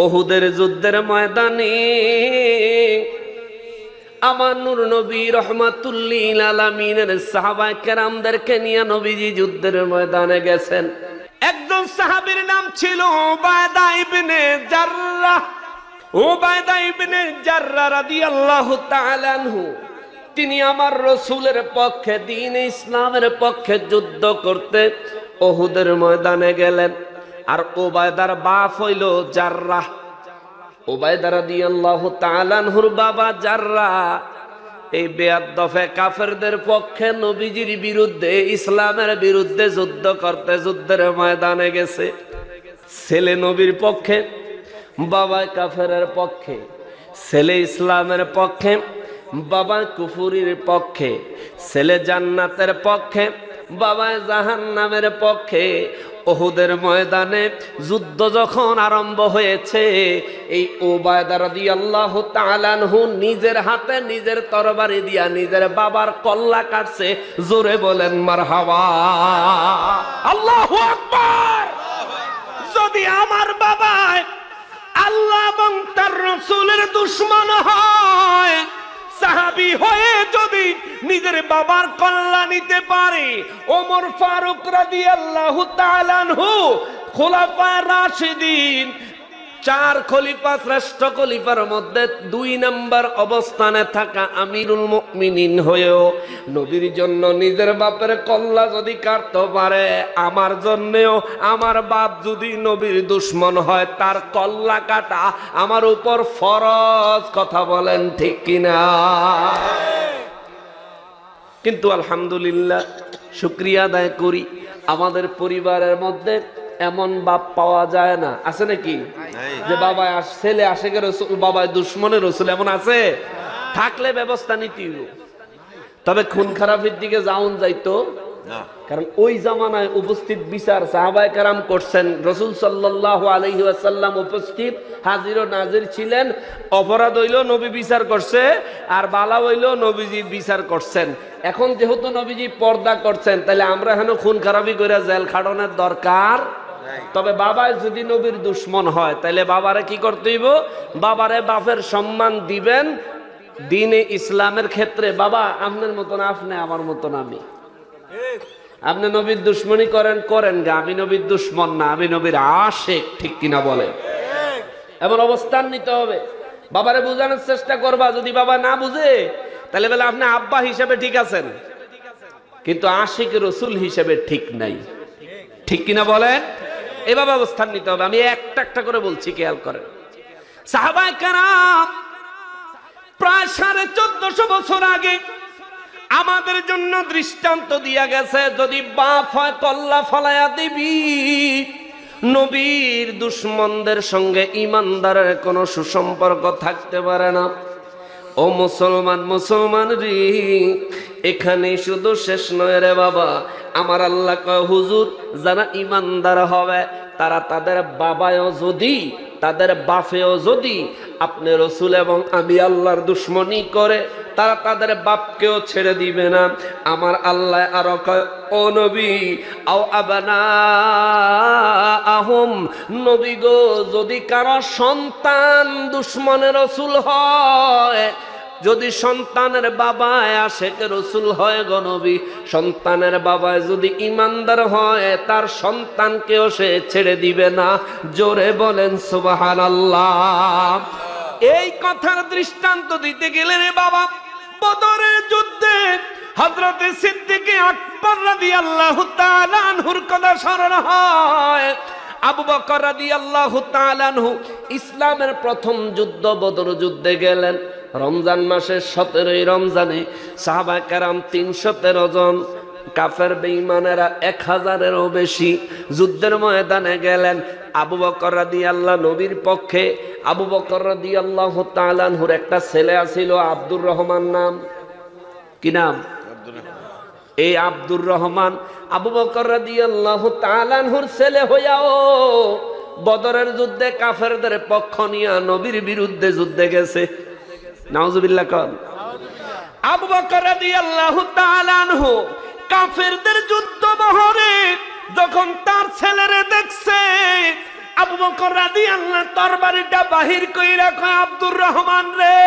উহুদের যুদ্ধের ময়দানে আমার নূর নবী রহমাতুল্লিল আলামিনের সাহাবায়ে কেরামদেরকে নিয়ে নবীজি যুদ্ধের ময়দানে গেছেন। একজন সাহাবীর নাম ছিল উবায়দা ইবনে জাররাহ। উবায়দা ইবনে জাররাহ রাদিয়াল্লাহু তাআলা আনহু তিনি আমার রাসূলের পক্ষে, দ্বীন ইসলামের পক্ষে যুদ্ধ করতে উহুদের ময়দানে গেলেন। আর উবায়দার বাপ হইল জাররাহ। উবায়দা রাদিয়াল্লাহু তাআলা আনহুর বাবা জাররাহ এই বেয়াদফে কাফেরদের পক্ষে নবীজির বিরুদ্ধে, ইসলামের বিরুদ্ধে যুদ্ধ করতে যুদ্ধের ময়দানে গেছে। ছেলে নবীর পক্ষে, বাবা কাফেরের পক্ষে। ছেলে ইসলামের পক্ষে, বাবা কুফুরির পক্ষে। ছেলে জান্নাতের পক্ষে, বাবা জাহান্নামের পক্ষে। উহুদের ময়দানে যুদ্ধ যখন আরম্ভ হয়েছে, এই উবায়দা রাদিয়াল্লাহু তাআলা আনহু নিজের হাতে নিজের তরবারি দিয়া নিজের বাবার কল্লা কাটছে। জোরে বলেন মারহাবা, আল্লাহু আকবার। যদি আমার বাবা আল্লাহ এবং তার রাসূলের দুশমন হয়, সাহাবী হয়ে যদি নিজের বাবার কল্লা নিতে পারে, ওমর ফারুক রাদিয়াল্লাহু তাআলা আনহু খোলাফায়ে রাশিদিন, 4 খলিফা, শ্রেষ্ঠ খলিফার মধ্যে 2 নম্বর অবস্থানে থাকা আমিরুল মুমিনিন হয়েও নবীর জন্য নিজের বাপের কল্লা যদি কাটতে পারে, আমার জন্যও আমার বাপ যদি নবীর দুশমন হয়, তার কল্লা কাটা আমার উপর ফরজ। কথা বলেন ঠিক কিনা? কিন্তু আলহামদুলিল্লাহ, শুকরিয়া আদায় করি, আমাদের পরিবারের মধ্যে এমন বাপ পাওয়া যায় না। আছে নাকি? যে বাবা ছেলে আশেকের রাসূল, বাবা দুশমনের রাসূল, এমন আছে? থাকলে ব্যবস্থা নিতে হবে। তবে খুন খারাপের দিকে যাওন যাইতো না, কারণ ওই জামানায় উপস্থিত বিচার সাহাবায়ে কেরাম করছেন। রাসূল সাল্লাল্লাহু আলাইহি ওয়াসাল্লাম উপস্থিত, হাজির ও নাজির ছিলেন। অপরাধ হইল নবী বিচার করছে, আর বালা হইল নবীজি বিচার করছেন। এখন যেহেতু নবীজি পর্দা করছেন, তাহলে আমরা হেন খুন খারাপি করে জেল খাটানোর দরকার। তবে বাবা যদি নবীর দুশমন হয়, তাহলে বাবারে কি করতে হইব? বাবারে বাপের সম্মান দিবেন। দ্বীনে ইসলামের ক্ষেত্রে বাবা আপনার মতন আপনি, আমার মতন আমি। আপনি নবীর দুশমনী করেন, করেন গা, আমি নবীর দুশমন না, আমি নবীর আশিক। ঠিক কিনা বলেন? এমন অবস্থান নিতে হবে। বাবারে বোঝানোর চেষ্টা করবা। যদি বাবা না বুঝে, তাহলে বলে আপনি আব্বা হিসেবে ঠিক আছেন, কিন্তু আশিক রাসূল হিসেবে ঠিক নাই। ঠিক কিনা বলেন? এভাবে অবস্থান নিতে হবে। আমি একটা একটা করে বলছি, খেয়াল করেন। সাহাবায়ে কেরাম প্রায় 1450 বছর আগে আমাদের জন্য দৃষ্টান্ত দিয়া গেছে, যদি বাপ হয় কল্লা ফলায়া দিবি। নবীর দুশমনদের সঙ্গে ইমানদারের কোনো সুসম্পর্ক থাকতে পারে না। ও মুসলমান, মুসলমান রে, এখানে শুধু শেষ নয় রে বাবা। আমার আল্লাহ কয়, হুজুর যারা ইমানদার হবে, তারা তাদের বাবায়ও যদি, তাদের বাপেও যদি আপনি রাসূল এবং আমি আল্লাহর দুশমনী করে, তারা তাদের বাপকেও ছেড়ে দিবে না। আমার আল্লাহ আরো কয়, ও নবী, আও আবানা আহম, নবী গো, যদি কারো সন্তান দুশমনের রাসূল হয়, যদি সন্তানের বাবা আশিক রাসূল হয় গো নবী, সন্তানের বাবা যদি ইমানদার হয়, তার সন্তানকেও সে ছেড়ে দিবে না। জোরে বলেন সুবহানাল্লাহ। এই কথার দৃষ্টান্ত দিতে গেলে রে বাবা, বদরের যুদ্ধে হযরত সিদ্দিক আকবর রাদিয়াল্লাহু তাআলা আনহুর কথা স্মরণ হয়। আবু বকর রাদিয়াল্লাহু তাআলা আনহু ইসলামের প্রথম যুদ্ধ বদর যুদ্ধে গেলেন। রমজান মাসের 17 রমজানে সাহাবায়ে কেরাম 313 জন, কাফের বেঈমানেরা 1000-এরও বেশি যুদ্ধের ময়দানে গেলেন। আবু বকর রাদিয়াল্লাহু নবীর পক্ষে। আবু বকর রাদিয়াল্লাহু তাআলা আনহুর একটা ছেলে আছিল আব্দুর রহমান নাম। কি নাম? এই আব্দুর রহমান আবু বকর রাদিয়াল্লাহু তাআলা আনহুর ছেলে হইয়াও বদরের যুদ্ধে কাফেরদের পক্ষ নিয়ে নবীর বিরুদ্ধে যুদ্ধে গেছে। নাউজুবিল্লাহ কোন। আবু বকর রাদিয়াল্লাহু তাআলা আনহু কাফেরদের যুদ্ধ বহরে যখন তার ছেলেরে দেখছে, আবু বকর রাদিয়াল্লাহু তরবারিটা বাহির কইরা কয় আব্দুর রহমান রে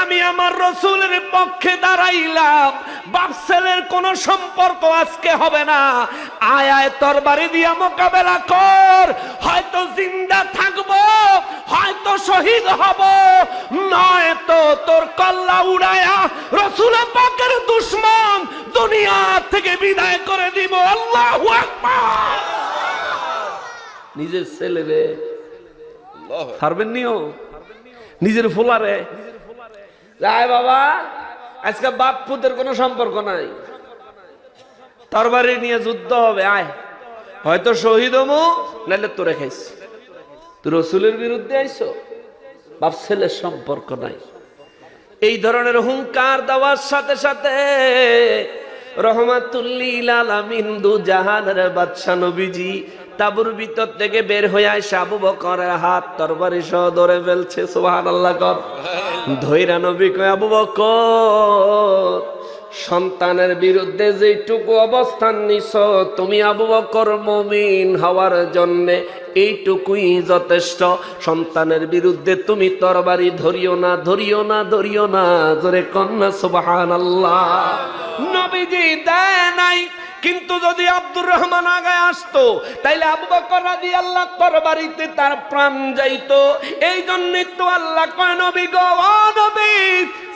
আমি আমার রাসূলের পক্ষে দাঁড়াইলাম বাপ ছেলের কোনো সম্পর্ক আজকে হবে না আয় আয় তরবারি দিয়া মোকাবেলা কর হয়তো জিন্দা থাকবো হয়তো শহীদ হব নয় তো তোর কল্লা উড়ায়া রাসূল পাকের দুশমন দুনিয়া থেকে বিদায় করে দিব আল্লাহু আকবার নিজের ছেলে রে ছাড়বেন নিও নিজের ফুলারে রায় বাবা আজকে বাপ পুতের কোনো সম্পর্ক নাই তরবারি নিয়ে যুদ্ধ হবে আয় হয়তো শহীদ হমু নাহলে তোরে খাইস তুই রাসূলের বিরুদ্ধে আইছো বাপ ছেলের সম্পর্ক নাই এই ধরনের হুঙ্কার দেওয়ার সাথে সাথে রহমাতুল লিল আলামিন দু জাহানের বাদশা নবীজি তাবুর ভিতর থেকে বের হয়ে আসে আবু বকরের হাত তরবারি সহ ধরে ফেলছে সুবহানাল্লাহ কর ধৈরা নবী কয় আবু বকর সন্তানের বিরুদ্ধে যেটুকু অবস্থান নিছো তুমি আবু বকর মুমিন হওয়ার জন্য এইটুকুই যথেষ্ট সন্তানের বিরুদ্ধে তুমি তরবারি ধরিও না ধরিও না ধরিও না জোরে কন্যা সুবহানাল্লাহ নবীজি দেয় নাই কিন্তু যদি আব্দুর রহমান আগে আসতো তাইলে আবু বকর রাদিয়াল্লাহু তরবারিতে তার প্রাণ যাইতো এই জন্যই তো আল্লাহ কয় নবী গো ও নবী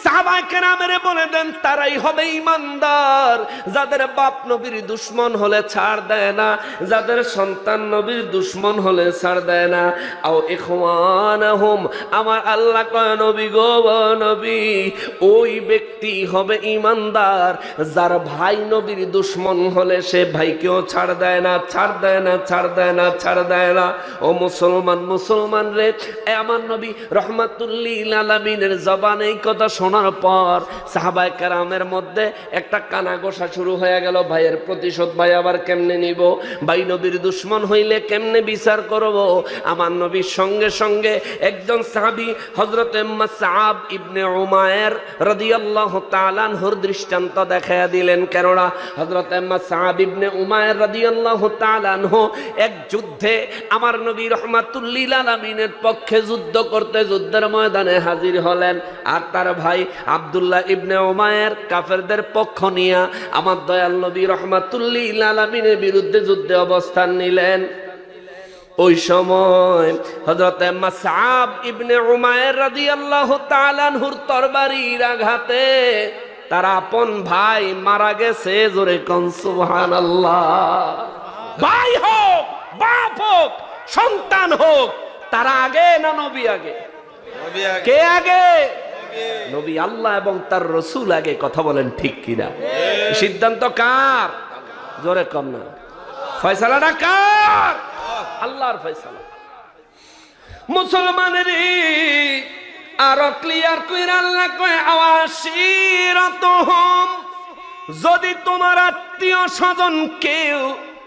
সাহাবায়ে কেরামেরে বলে দেন তারাই হবে ঈমানদার যাদের বাপ নবীর দুশমন হলে ছাড় দেয় না যাদের সন্তান নবীর দুশমন হলে ছাড় দেয় না আও ইখওয়ানাহুম আমার আল্লাহ কয় নবী গো নবী ওই ব্যক্তি হবে ঈমানদার যার ভাই নবীর দুশমন হলে সে ভাইকেও ছাড় দেয় না ছাড় দেয় না ছাড় দেয় না ছাড় দেয় না ও মুসলমান রে আমার নবী রাহমাতুল লিল আলামিনের জবানে এই কথা শোনার পর সাহাবায়ে কেরামের মধ্যে একটা কানাঘোষা শুরু হয়ে গেল ভাইয়ের প্রতিশোধ ভাই আবার কেমনে নিব ভাই নবীর দুশমন হইলে কেমনে বিচার করব আমার নবীর সঙ্গে সঙ্গে একজন সাহাবী হযরত মুসআব ইবনে উমায়ের রাদিয়াল্লাহু তাআলা আনহুর দৃষ্টান্ত দেখায়া দিলেন কেননা হযরত মুসআব ইবনে উমায়ের রাদিয়াল্লাহু তাআলা আনহু এক যুদ্ধে আমার নবী রাহমাতুল লিল আলামিনের পক্ষে যুদ্ধ করতে যুদ্ধের ময়দানে হাজির হলেন আর তার ভাই আব্দুল্লাহ ইবনে উমায়ের কাফেরদের পক্ষ নিয়ে আমার দয়াল নবী রাহমাতুল লিল আলামিনের বিরুদ্ধে যুদ্ধে অবস্থান নিলেন ওই সময় হযরত মুসআব ইবনে উমায়ের রাদিয়াল্লাহু তাআলা আনহুর তরবারির আঘাতে তার আপন ভাই মারা গেছে জোরে কোন সুবহানাল্লাহ ভাই হোক বাপ হোক সন্তান হোক তারা আগে না নবী আগে কে আগে নবী আল্লাহ এবং তার রাসূল আগে কথা বলেন ঠিক কিনা সিদ্ধান্ত কার জোরে কম না ফয়সালাটা কার আল্লাহর ফয়সালা মুসলমানের আরো ক্লিয়ার কইরা আল্লাহ কয় আওয়াশিরাতুহুম যদি তোমার আত্মীয় স্বজন কেউ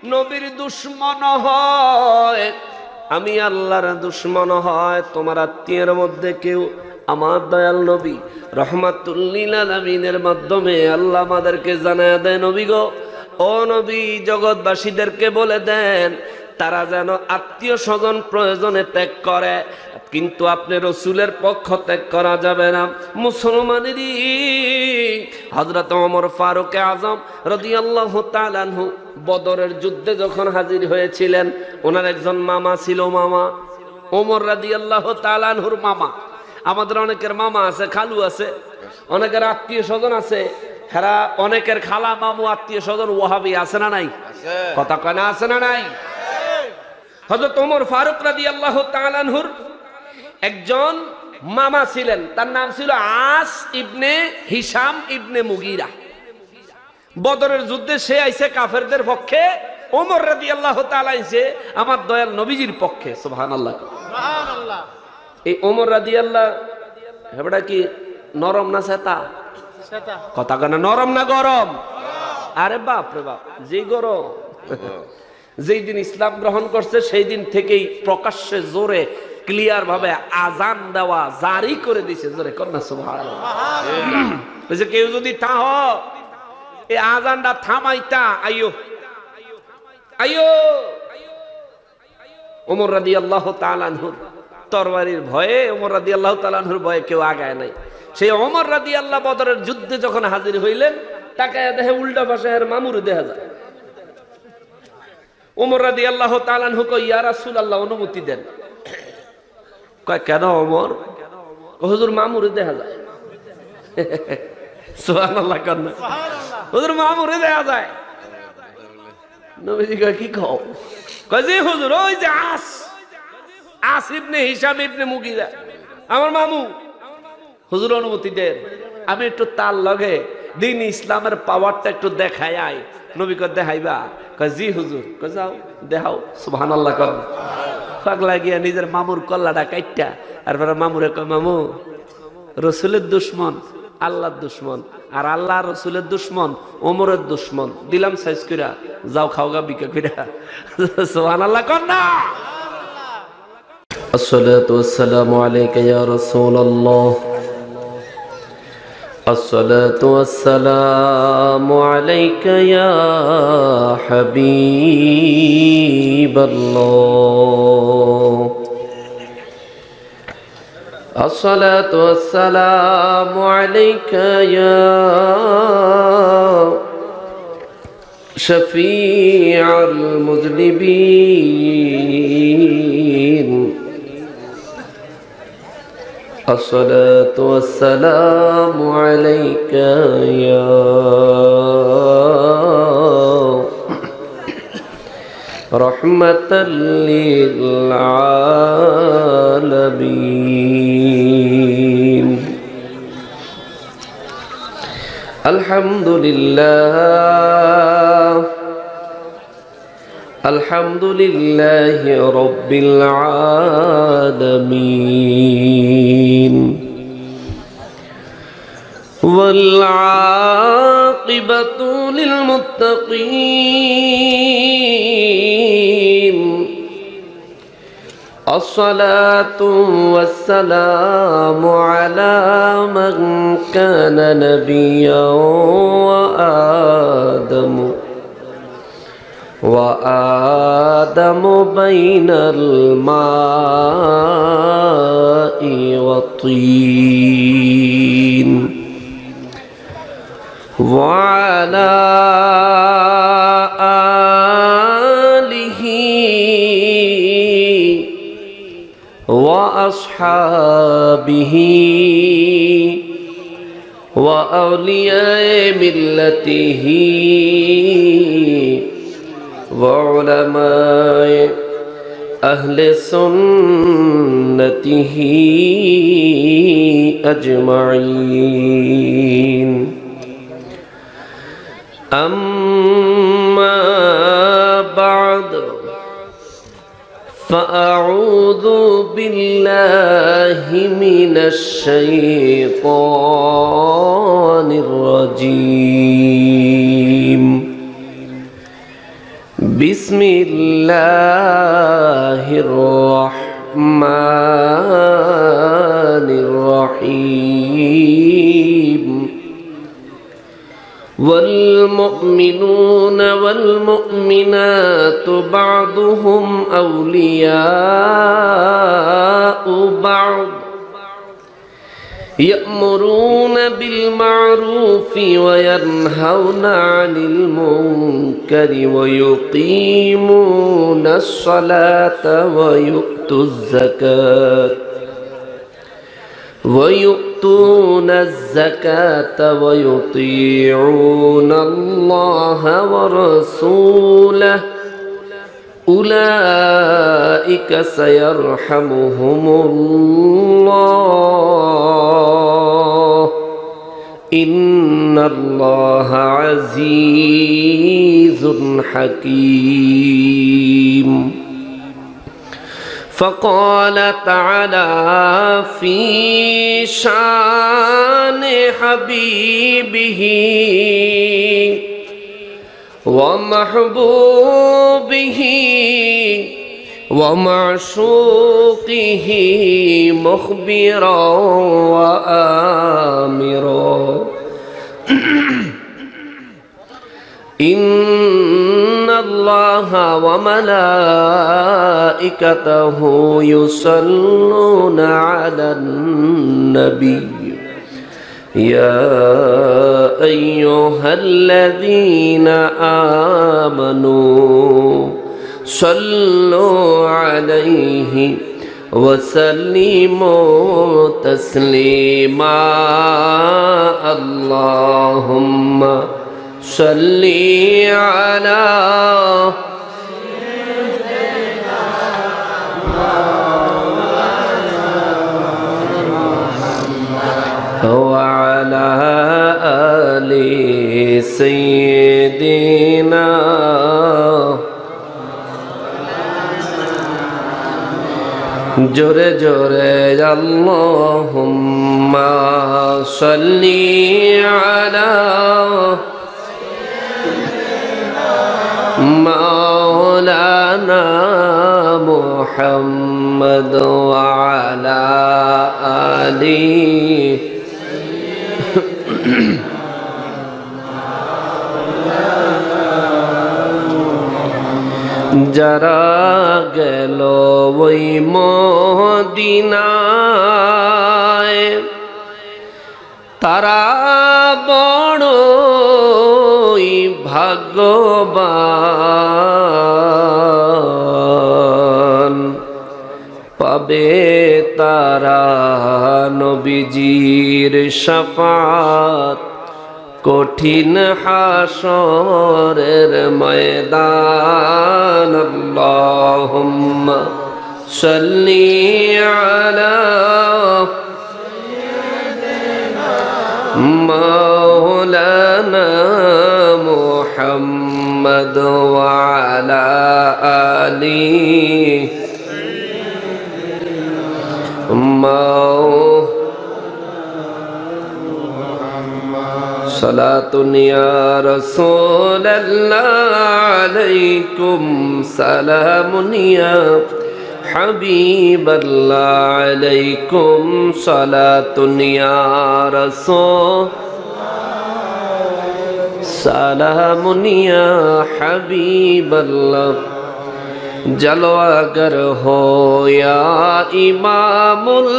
নবীর দুশমন হয় আমি আল্লাহর দুশমন হয় তোমার আত্মীয়ের মধ্যে কেউ আমার দয়াল নবী রাহমাতুল লিল আলামিনের মাধ্যমে আল্লাহ আমাদেরকে জানায় দেয় নবী গো ও নবী জগৎবাসীদেরকে বলে দেন তারা যেন আত্মীয় স্বজন প্রয়োজনে ত্যাগ করে কিন্তু আপনি রাসূলের পক্ষ ত্যাগ করা যাবে না মুসলমানেরই হযরত ওমর ফারুক আযম রাদিয়াল্লাহু তাআলা আনহু বদরের যুদ্ধে যখন হাজির হয়েছিলেন ওনার একজন মামা ছিল মামা ওমর রাদিয়াল্লাহু তাআলা আনহুর মামা আমাদের অনেকের মামা আছে খালু আছে অনেকের আত্মীয় স্বজন আছে হেরা অনেকের খালা মামু আত্মীয় স্বজন ওয়াহাবি আছে না নাই কথা কয় না আছে না নাই হযরত ওমর ফারুক রাদিয়াল্লাহু তাআলা আনহুর একজন মামা ছিলেন তার নাম ছিল আস ইবনে হিশাম ইবনে মুগীরা বদরের যুদ্ধে সে আইছে কাফেরদের পক্ষে ওমর রাদিয়াল্লাহু তাআলা আইছে আমার দয়াল নবীজির পক্ষে সুবহানাল্লাহ সুবহানাল্লাহ এই ওমর রাদিয়াল্লাহু হেবড়া কি নরম না সেতা সেতা কথা কেন নরম না গরম আরে বাপ রে বাপ যে গরম যেই দিন ইসলাম গ্রহণ করছে সেই দিন থেকেই প্রকাশ্যে জোরে ক্লিয়ার ভাবে আজান দেওয়া জারি করে দিয়েছে জোরে কন্যা সুবহানাল্লাহ যে কেউ যদি তাহ এই আজানটা থামাইতা আইয়ো আইয়ো ওমর রাদিয়াল্লাহু তাআলা আনহুর তরবারির ভয়ে, ওমর রাদিয়াল্লাহু তাআলা আনহুর ভয়ে কেউ আগায় নাই। সেই ওমর রাদিয়াল্লাহু বদরের যুদ্ধে যখন হাজির হইলেন, তাকায় দেখে উল্টা পাশে এর মামুর দেখা যায়। ওমর রাদিয়াল্লাহু তাআলা আনহু কয়, ইয়া রাসূলুল্লাহ, অনুমতি দেন। কয়, কেন ওমর? হুজুর, মামুরে দেখা যায়। সুবহানাল্লাহ কেন? হুজুর, মামুরে দেখা যায়। নবীজি কয়, কি কও? কয়, জি হুজুর, ওই যে আস ইবনে হিশাম ইবনে মুগীরা, আমার মামু। হুজুর, অনুমতি দেন, আমি একটু তার লগে দিন ইসলামের পাওয়ারটা একটু দেখাই আই। নবী কয়, দেখাইবা? কয়, জি হুজুর। কয়, যাও দেখাও। সুবহানাল্লাহ কর। পাগলা গিয়া নিজের মামুর কল্লাটা কাইটটা, তারপরে মামুরে কয়, মামু, রসুলের দুশ্মন আল্লাহর দুশ্মন, আর আল্লাহ রসুলের দুশ্মন ওমরের দুশ্মন, দিলাম সাইজ কইরা, যাও খাওগা বিকা কইরা। সুবহানাল্লাহ কর না। আসসালাতু ওয়াসসালামু আলাইকা ইয়া রাসূলুল্লাহ, আসসালাতু ওয়াসসালামু আলাইকা ইয়া হাবিবাল্লাহ, আসসালাতু ওয়াসসালামু আলাইকা ইয়া শাফিউল মুযনিবিন, আসসালাতু ওয়াসসালামু আলাইকা ইয়া রাহমাতাল লিল আলামিন। আলহামদুলিল্লাহ, আলহামদুলিল্লাহি রাব্বিল আলামিন, ওয়াল আকিবাতু লিল মুত্তাকিন, الصلاة والسلام على من كان نبيا وآدم بين الماء والطين، وعلى آله وأصحابه وأولياء ملته وعلماء أهل سنته أجمعين. أما بعد، فأعوذ بالله من الشيطان الرجيم. بسم الله الرحمن الرحيم. والمؤمنون والمؤمنات بعضهم أولياء بعض، يأمرون بالمعروف وينهون عن المنكر ويقيمون الصلاة ويؤتون الزكاة ويطيعون الله ورسوله، أولئك سيرحمهم الله، إن الله عزيز حكيم. فقال تعالى في شان حبيبه ومحبوبه ومعشوقه مخبرا وآمرا: إن الله وملائكته يصلون على النبي يا أيها الذين آمنوا صلوا عليه وسلموا تسليما اللهم صل على وعلى آل سيدنا জোরে জোরে আল্লাহুম্মা সাল্লি আলা মাওলানা মুহাম্মদ ওয়া আলা আলি যারা গেল ওই মদিনায় তারা বড়ই ভাগ্যবান পাবে তারা নবীজির শাফাত কঠিন হাসরের ময়দান আল্লাহুম্মা সাল্লি আলা মাওলানা মুহাম্মদ ওয়া আলা আলি সালাতুন ইয়া রাসূলাল্লাহ আলাইকুম সালামুন ইয়া হাবিবাল্লাহ আলাইকুম সালাতুন ইয়া রাসূল সালামুন ইয়া হাবিবাল্লাহ জলওয়াগর হো ইয়া ইমামুল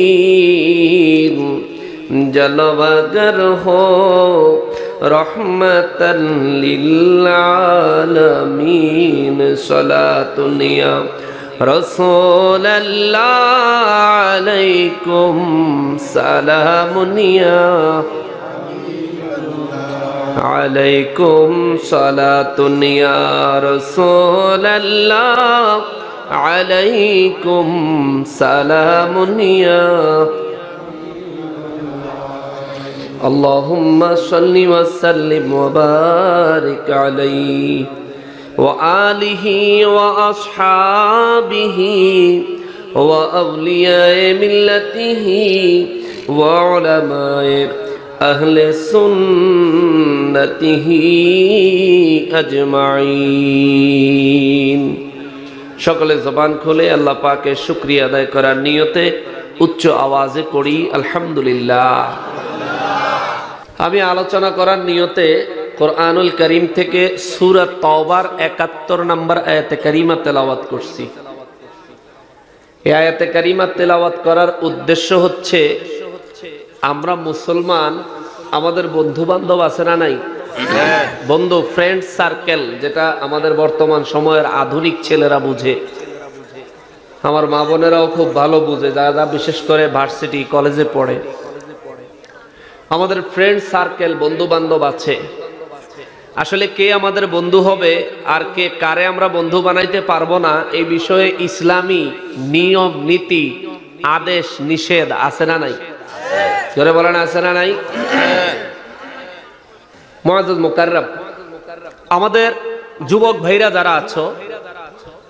मुरसलीन जलवगर हो रहमतन लिल आलमीन सलातुनिया रसूलल्लाह अलैकुम सलामुनिया अलैकुम सलातुनिया रसूलल्लाह अलैकुम सलामुनिया अल्लाहुम्मा सल्लि व सल्लिम व बारिक अलैहि व आलिहि व अस्हाबिहि व अवलियाए मिल्लतिहि व उलमाए अहले सुन्नतिहि अजमाइन। সকলে জবান খুলে আল্লাহ পাকের শুকরিয়া আদায় করার নিয়তে উচ্চ আওয়াজে পড়ি আলহামদুলিল্লাহ। আমি আলোচনা করার নিয়তে কোরআনুল কারীম থেকে সূরা তাওবার ৭১ নম্বর আয়াতে কারিমা তেলাওয়াত করছি। এই আয়াতে কারিমা তেলাওয়াত করার উদ্দেশ্য হচ্ছে আমরা মুসলমান, আমাদের বন্ধু বান্ধব আছে না নাই? বন্ধু, ফ্রেন্ড সার্কেল, যেটা আমাদের বর্তমান সময়ের আধুনিক ছেলেরা বুঝে, আমার মা বোনেরাও খুব ভালো বুঝে, যারা বিশেষ করে ভার্সিটি কলেজে পড়ে। আমাদের ফ্রেন্ড সার্কেল, বন্ধু বান্ধব আছে। আসলে কে আমাদের বন্ধু হবে আর কে কারে আমরা বন্ধু বানাইতে পারবো না, এই বিষয়ে ইসলামী নিয়ম নীতি আদেশ নিষেধ আছে না নাই? জোরে বলেন, আছে না নাই? মুআজ্জাজ মুকাররম, আমাদের যুবক ভাইরা যারা আছো,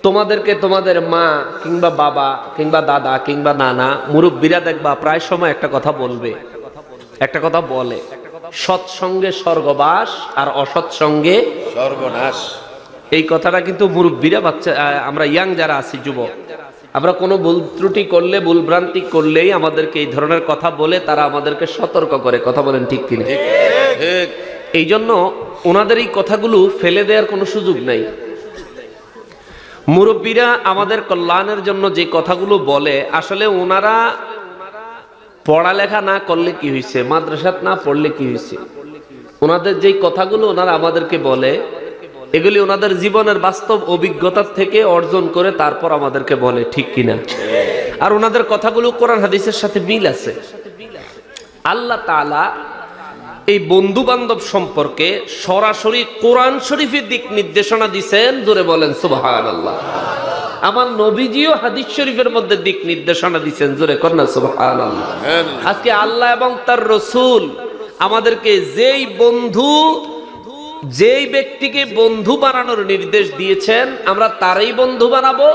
তোমাদেরকে তোমাদের মা কিংবা বাবা কিংবা দাদা কিংবা নানা মুরব্বীরা দেখবা প্রায় সময় একটা কথা বলবে, একটা কথা বলে, সৎসঙ্গে স্বর্গবাস আর অসৎসঙ্গে সর্বনাশ। এই কথাটা কিন্তু মুরব্বীরা, বাচ্চা, আমরা ইয়াং যারা আছি, যুবক, আমরা কোনো ভুল ত্রুটি করলে, ভুল ভ্রান্তি করলেই আমাদেরকে এই ধরনের কথা বলে তারা আমাদেরকে সতর্ক করে। কথা বলেন ঠিক কিনা? এই জন্য ওনাদের এই কথাগুলো ফেলে দেওয়ার কোনো সুযোগ নাই। মুরব্বীরা আমাদের কল্যাণের জন্য যে কথাগুলো বলে, আসলে ওনারা পড়ালেখা না করলে কি হয়েছে, মাদ্রাসাত না পড়লে কি হয়েছে, ওনাদের যে কথাগুলো ওনারা আমাদেরকে বলে, এগুলি ওনাদের জীবনের বাস্তব অভিজ্ঞতার থেকে অর্জন করে তারপর আমাদেরকে বলে, ঠিক কিনা? আর ওনাদের কথাগুলো কোরআন হাদিসের সাথে মিল আছে। আল্লাহ তাআলা এই বন্ধু বান্ধব সম্পর্কে সরাসরি কোরআন শরীফের দিক নির্দেশনা দিয়েছেন, জোরে বলেন সুবহানাল্লাহ। আমার নবীজিও হাদিস শরীফের মধ্যে দিক নির্দেশনা দিয়েছেন, জোরে কর না সুবহানাল্লাহ। আজকে আল্লাহ এবং তার রাসূল আমাদেরকে যেই ব্যক্তিকে বন্ধু বানানোর নির্দেশ দিয়েছেন, আমরা তারই বন্ধু বানাবো,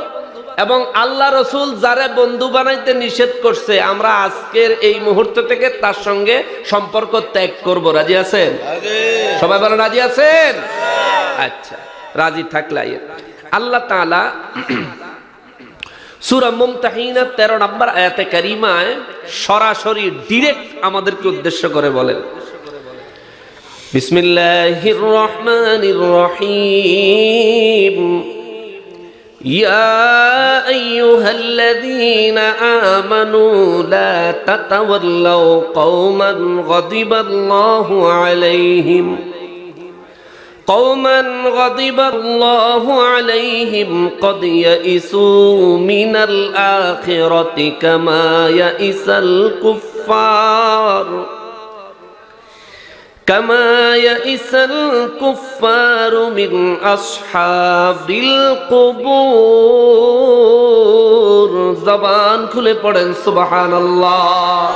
এবং আল্লাহ রাসূল যারা বন্ধু বানাইতে নিষেধ করছে, আমরা আজকের এই মুহূর্ত থেকে তার সঙ্গে সম্পর্ক ত্যাগ করব। রাজি আছেন? সবাই বলেন রাজি আছেন? আচ্ছা, রাজি থাকলে আল্লাহ তাআলা সূরা মুমতাহিনা 13 নম্বর আয়াতে কারিমায় সরাসরি ডিরেক্ট আমাদেরকে উদ্দেশ্য করে বলেন, বিসমিল্লাহির রহমানির রহিম, ইয়া আইয়ুহাল্লাযীনা আমানু লা তাতাওয়াল্লাউ কওমান গাদিবাল্লাহু আলাইহিম قوما غضب الله عليهم قد يئسوا من الآخرة كما يئس الكفار من أصحاب القبور। জবান খুলে পড়েন সুবহানাল্লাহ।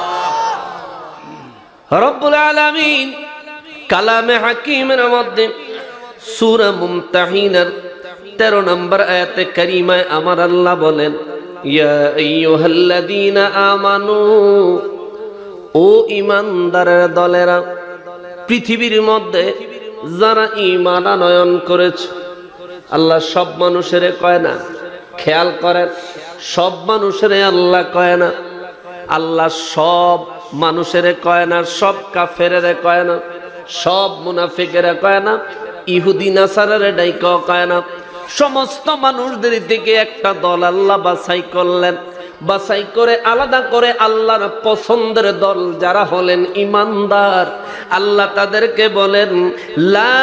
রব্বুল আলামিন কালামে হাকিমের মধ্যে সূরা মুমতাহিনার 13 নম্বর আয়াতে কারিমায় আমার আল্লাহ বলেন, ইয়া আইয়ুহাল্লাযীনা আমানু, ও ঈমানদারের দলেরা, পৃথিবীর মধ্যে যারা ঈমান আনয়ন করেছে। আল্লাহ সব মানুষের কয় না, খেয়াল করেন, সব মানুষের আল্লাহ কয় না। আল্লাহ সব মানুষের কয় না, সব কাফেরের কয় না, সব মুনাফিকেরা কয় না, ইহুদি নাসারারে ডাইকা কয় না। সমস্ত মানুষদের থেকে একটা দল আল্লাহ বাছাই করলেন, বাছাই করে আলাদা করে আল্লাহর পছন্দের দল যারা হলেন ঈমানদার, আল্লাহ তাদেরকে বলেন, লা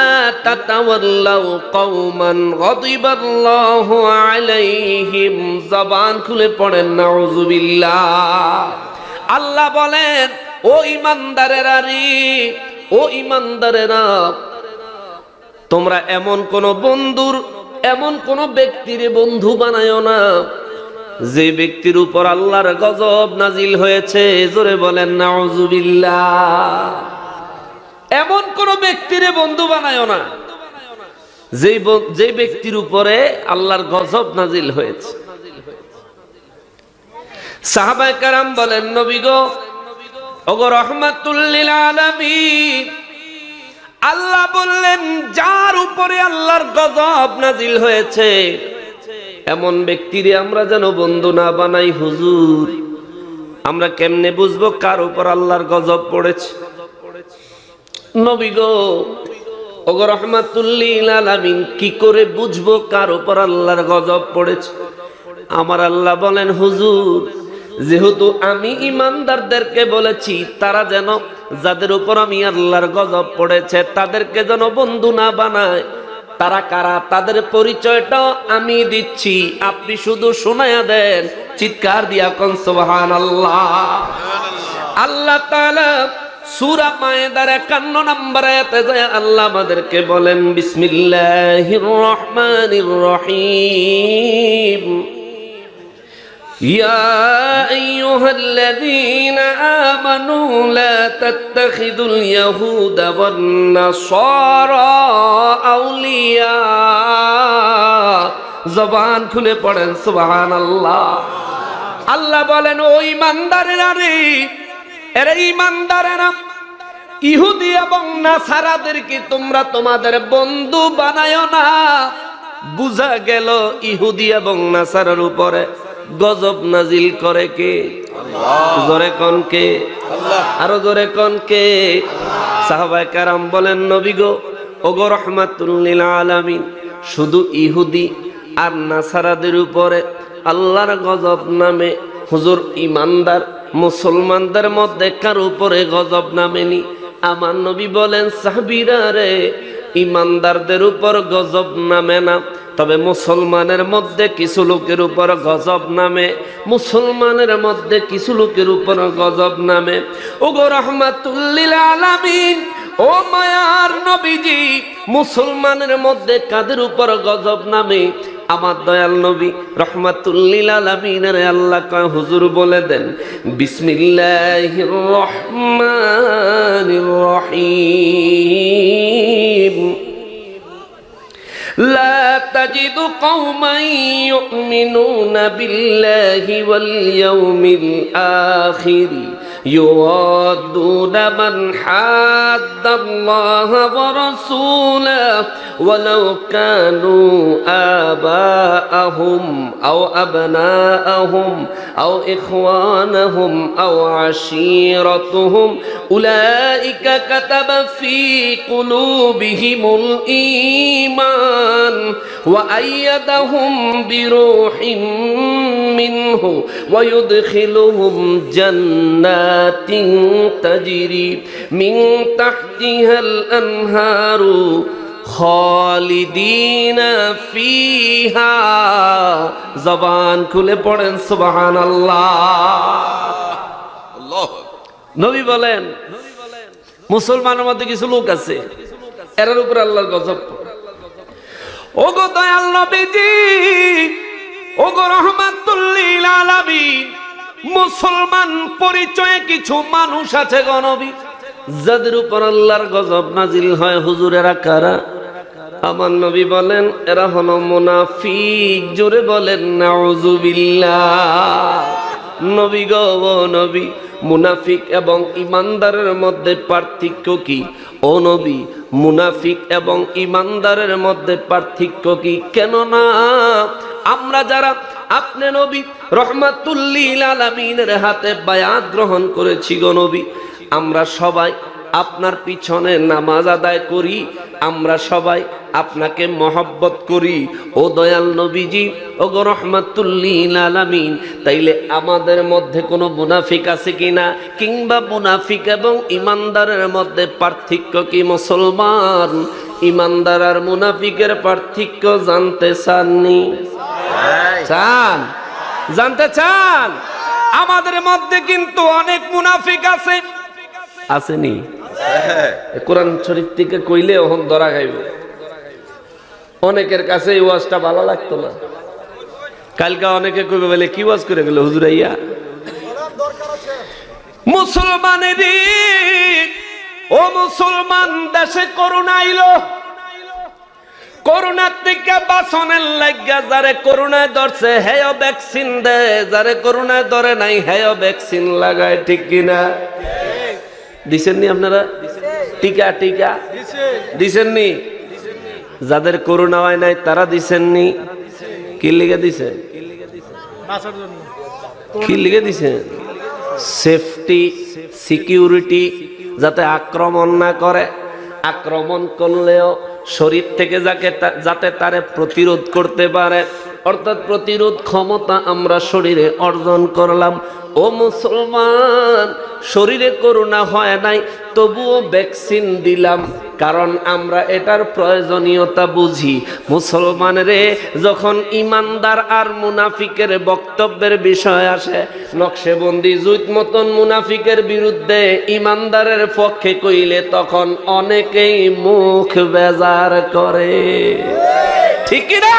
তাতাওয়াল্লাউ কওমান গাদিবাল্লাহু আলাইহিম। জবান খুলে পড়েন নাউযুবিল্লাহ। আল্লাহ বলেন, ও ঈমানদারেরা রে, ও ঈমানদারেরা, তোমরা এমন কোন ব্যক্তির বন্ধু বানায়ো না যে ব্যক্তির উপর আল্লাহর গজব নাজিল হয়েছে। জোরে বলেন নাউযুবিল্লাহ। এমন কোন ব্যক্তির বন্ধু বানায়ো না যে ব্যক্তির উপরে আল্লাহর গজব নাজিল হয়েছে। সাহাবায়ে কেরাম বলেন, নবী গো, ওগো রাহমাতুল লিল আলামিন, আল্লাহ বললেন যার উপরে আল্লাহর গজব নাজিল হয়েছে এমন ব্যক্তিরে আমরা যেন বন্ধু না বানাই। হুজুর, আমরা কেমনে বুঝবো কার উপর আল্লাহর গজব পড়েছে? নবী গো, ওগো রাহমাতুল লিল আলামিন, কি করে বুঝবো কার উপর আল্লাহর গজব পড়েছে? আমার আল্লাহ বলেন, হুজুর, যেহেতু আমি ঈমানদারদেরকে বলেছি তারা যেন, যাদের উপর আমি আল্লাহর গজব পড়েছে তাদেরকে যেন বন্ধু না বানায়। তারা কারা, তাদের পরিচয়টাও আমি দিচ্ছি, আপনি শুধু শোনায়া দেন। চিৎকার দিয়া কোন সুবহানাল্লাহ। আল্লাহ তাআলা সূরা মায়েদার 51 নম্বর আয়াতে যায় আল্লাহ আমাদেরকে বলেন, বিসমিল্লাহির রহমানির রহিম, ইয়া আইয়ুহাল্লাযীনা আমানু লা তাত্তাখিযুল ইয়াহুদা ওয়ান নাসারা আউলিয়া। জবান খুলে পড়েন সুবহানাল্লাহ। আল্লাহ বলেন, ও ঈমানদারেরা রে, এরা ঈমানদারেরা, ইহুদি এবং নাসারাদেরকে তোমরা তোমাদের বন্ধু বানায়ো না। বুঝা গেল ইহুদি এবং নাসারার উপরে গজব নাজিল করে কে? আল্লাহ। জোরে কোন কে? আরো জোরে কোন কে? সাহাবায়ে কেরাম বলেন, নবী গো, ওগো রাহমাতুল লিল আলামিন, শুধু ইহুদি আর নাসারাদের উপরে আল্লাহর গজব নামে, হুজুর ইমানদার মুসলমানদের মধ্যে কার উপরে গজব নামেনি? আমার নবী বলেন, সাহাবীরা রে, ইমানদারদের উপর গজব নামে না, তবে মুসলমানের মধ্যে কিছু লোকের উপর গজব নামে, মুসলমানের মধ্যে কিছু লোকের উপর গজব নামে। ওগো রাহমাতুল লিল আলামিন, ও মায়ার নবীজি, মুসলমানের মধ্যে কাদের উপর গজব নামে? আমার দয়াল নবী রাহমাতুল লিল আলামিনের আল্লাহ কয়, হুজুর বলে দেন, বিসমিল্লাহির রহমানির রহিম। لا تجد قوما يؤمنون بالله واليوم الآخر يوادون من حاد الله ورسوله ولو كانوا آباءهم أو أبناءهم أو إخوانهم أو عشيرتهم أولئك كتب في قلوبهم الإيمان وأيدهم بروح منه ويدخلهم جنات تجري من تحتها الأنهار خالدين فيها। জবান খুলে পড়েন সুবহানাল্লাহ। নবী বলেন, মুসলমানের মধ্যে কিছু লোক আছে, এর উপর আল্লাহর গজব। ওগো দয়াল নবীজি, ওগো রাহমাতুল লিল আলামিন, মুসলমান পরিচয়ে কিছু মানুষ আছে গো নবী, যাদের উপর আল্লাহর গজব নাজিল হয়। হুজুর এরা কারা? আমার নবী বলেন, এরা হলো মুনাফিক। জোরে বলেন নাউযুবিল্লাহ। নবী গো, ও নবী, মুনাফিক এবং ইমানদারের মধ্যে পার্থক্য কি? ও নবী, মুনাফিক এবং ইমানদারের মধ্যে পার্থক্য কি? কেননা আমরা যারা আপনি নবী রাহমাতুল লিল আলামিনের হাতে বায়াত গ্রহণ করেছি গো নবী, আমরা সবাই আপনার পিছনে নামাজ আদায় করি, আমরা সবাই আপনাকে মহব্বত করি। ও দয়াল নবীজি, ও গো রাহমাতুল লিল আলামিন, তাইলে আমাদের মধ্যে কোনো মুনাফিক আছে কিনা, কিংবা মুনাফিক এবং ইমানদারের মধ্যে পার্থক্য কি? মুসলমান ইমানদার আর মুনাফিকের পার্থক্য জানতে চাননি? চান? জানতে চান? আমাদের মধ্যে কিন্তু অনেক মুনাফিক আছে, আসেনি? কোরআন শরীফ থেকে কইলে ওহন ধরা খাইব। অনেকের কাছে এই ওয়াজটা ভালো লাগতো না। কালকে অনেকে কইবে বলে, কি ওয়াজ করে গেল হুজুর আইয়া। মুসলমানের, ও মুসলমান, দেশে করোনা আইলো, করোনার থেকে বাঁচনের লাগিয়া যারে করোনায় ধরছে হেয় ভ্যাকসিন দেয়, যারে করোনায় ধরে নাই হেয় ভ্যাকসিন লাগায়, ঠিক কিনা? দিছেননি আপনারা? টিকা টিকা দিছেননি? যাদের করোনা হয় নাই তারা দিছেননি? কি লিগে দিছেন? কি লিগে দিছেন? সেফটি, সিকিউরিটি, যাতে আক্রমণ না করে, আক্রমণ করলেও শরীর থেকে যাতে তারে প্রতিরোধ করতে পারে, অর্থাৎ প্রতিরোধ ক্ষমতা আমরা শরীরে অর্জন করলাম। ও মুসলমান, শরীরে করোনা হয় নাই, তবুও ভ্যাকসিন দিলাম, কারণ আমরা এটার প্রয়োজনীয়তা বুঝি। মুসলমান রে, যখন ইমানদার আর মুনাফিকের বক্তব্যের বিষয় আসে, নকশেবন্দি জুত মতন মুনাফিকের বিরুদ্ধে ইমানদারের পক্ষে কইলে তখন অনেকেই মুখ বেজার করে, ঠিক না?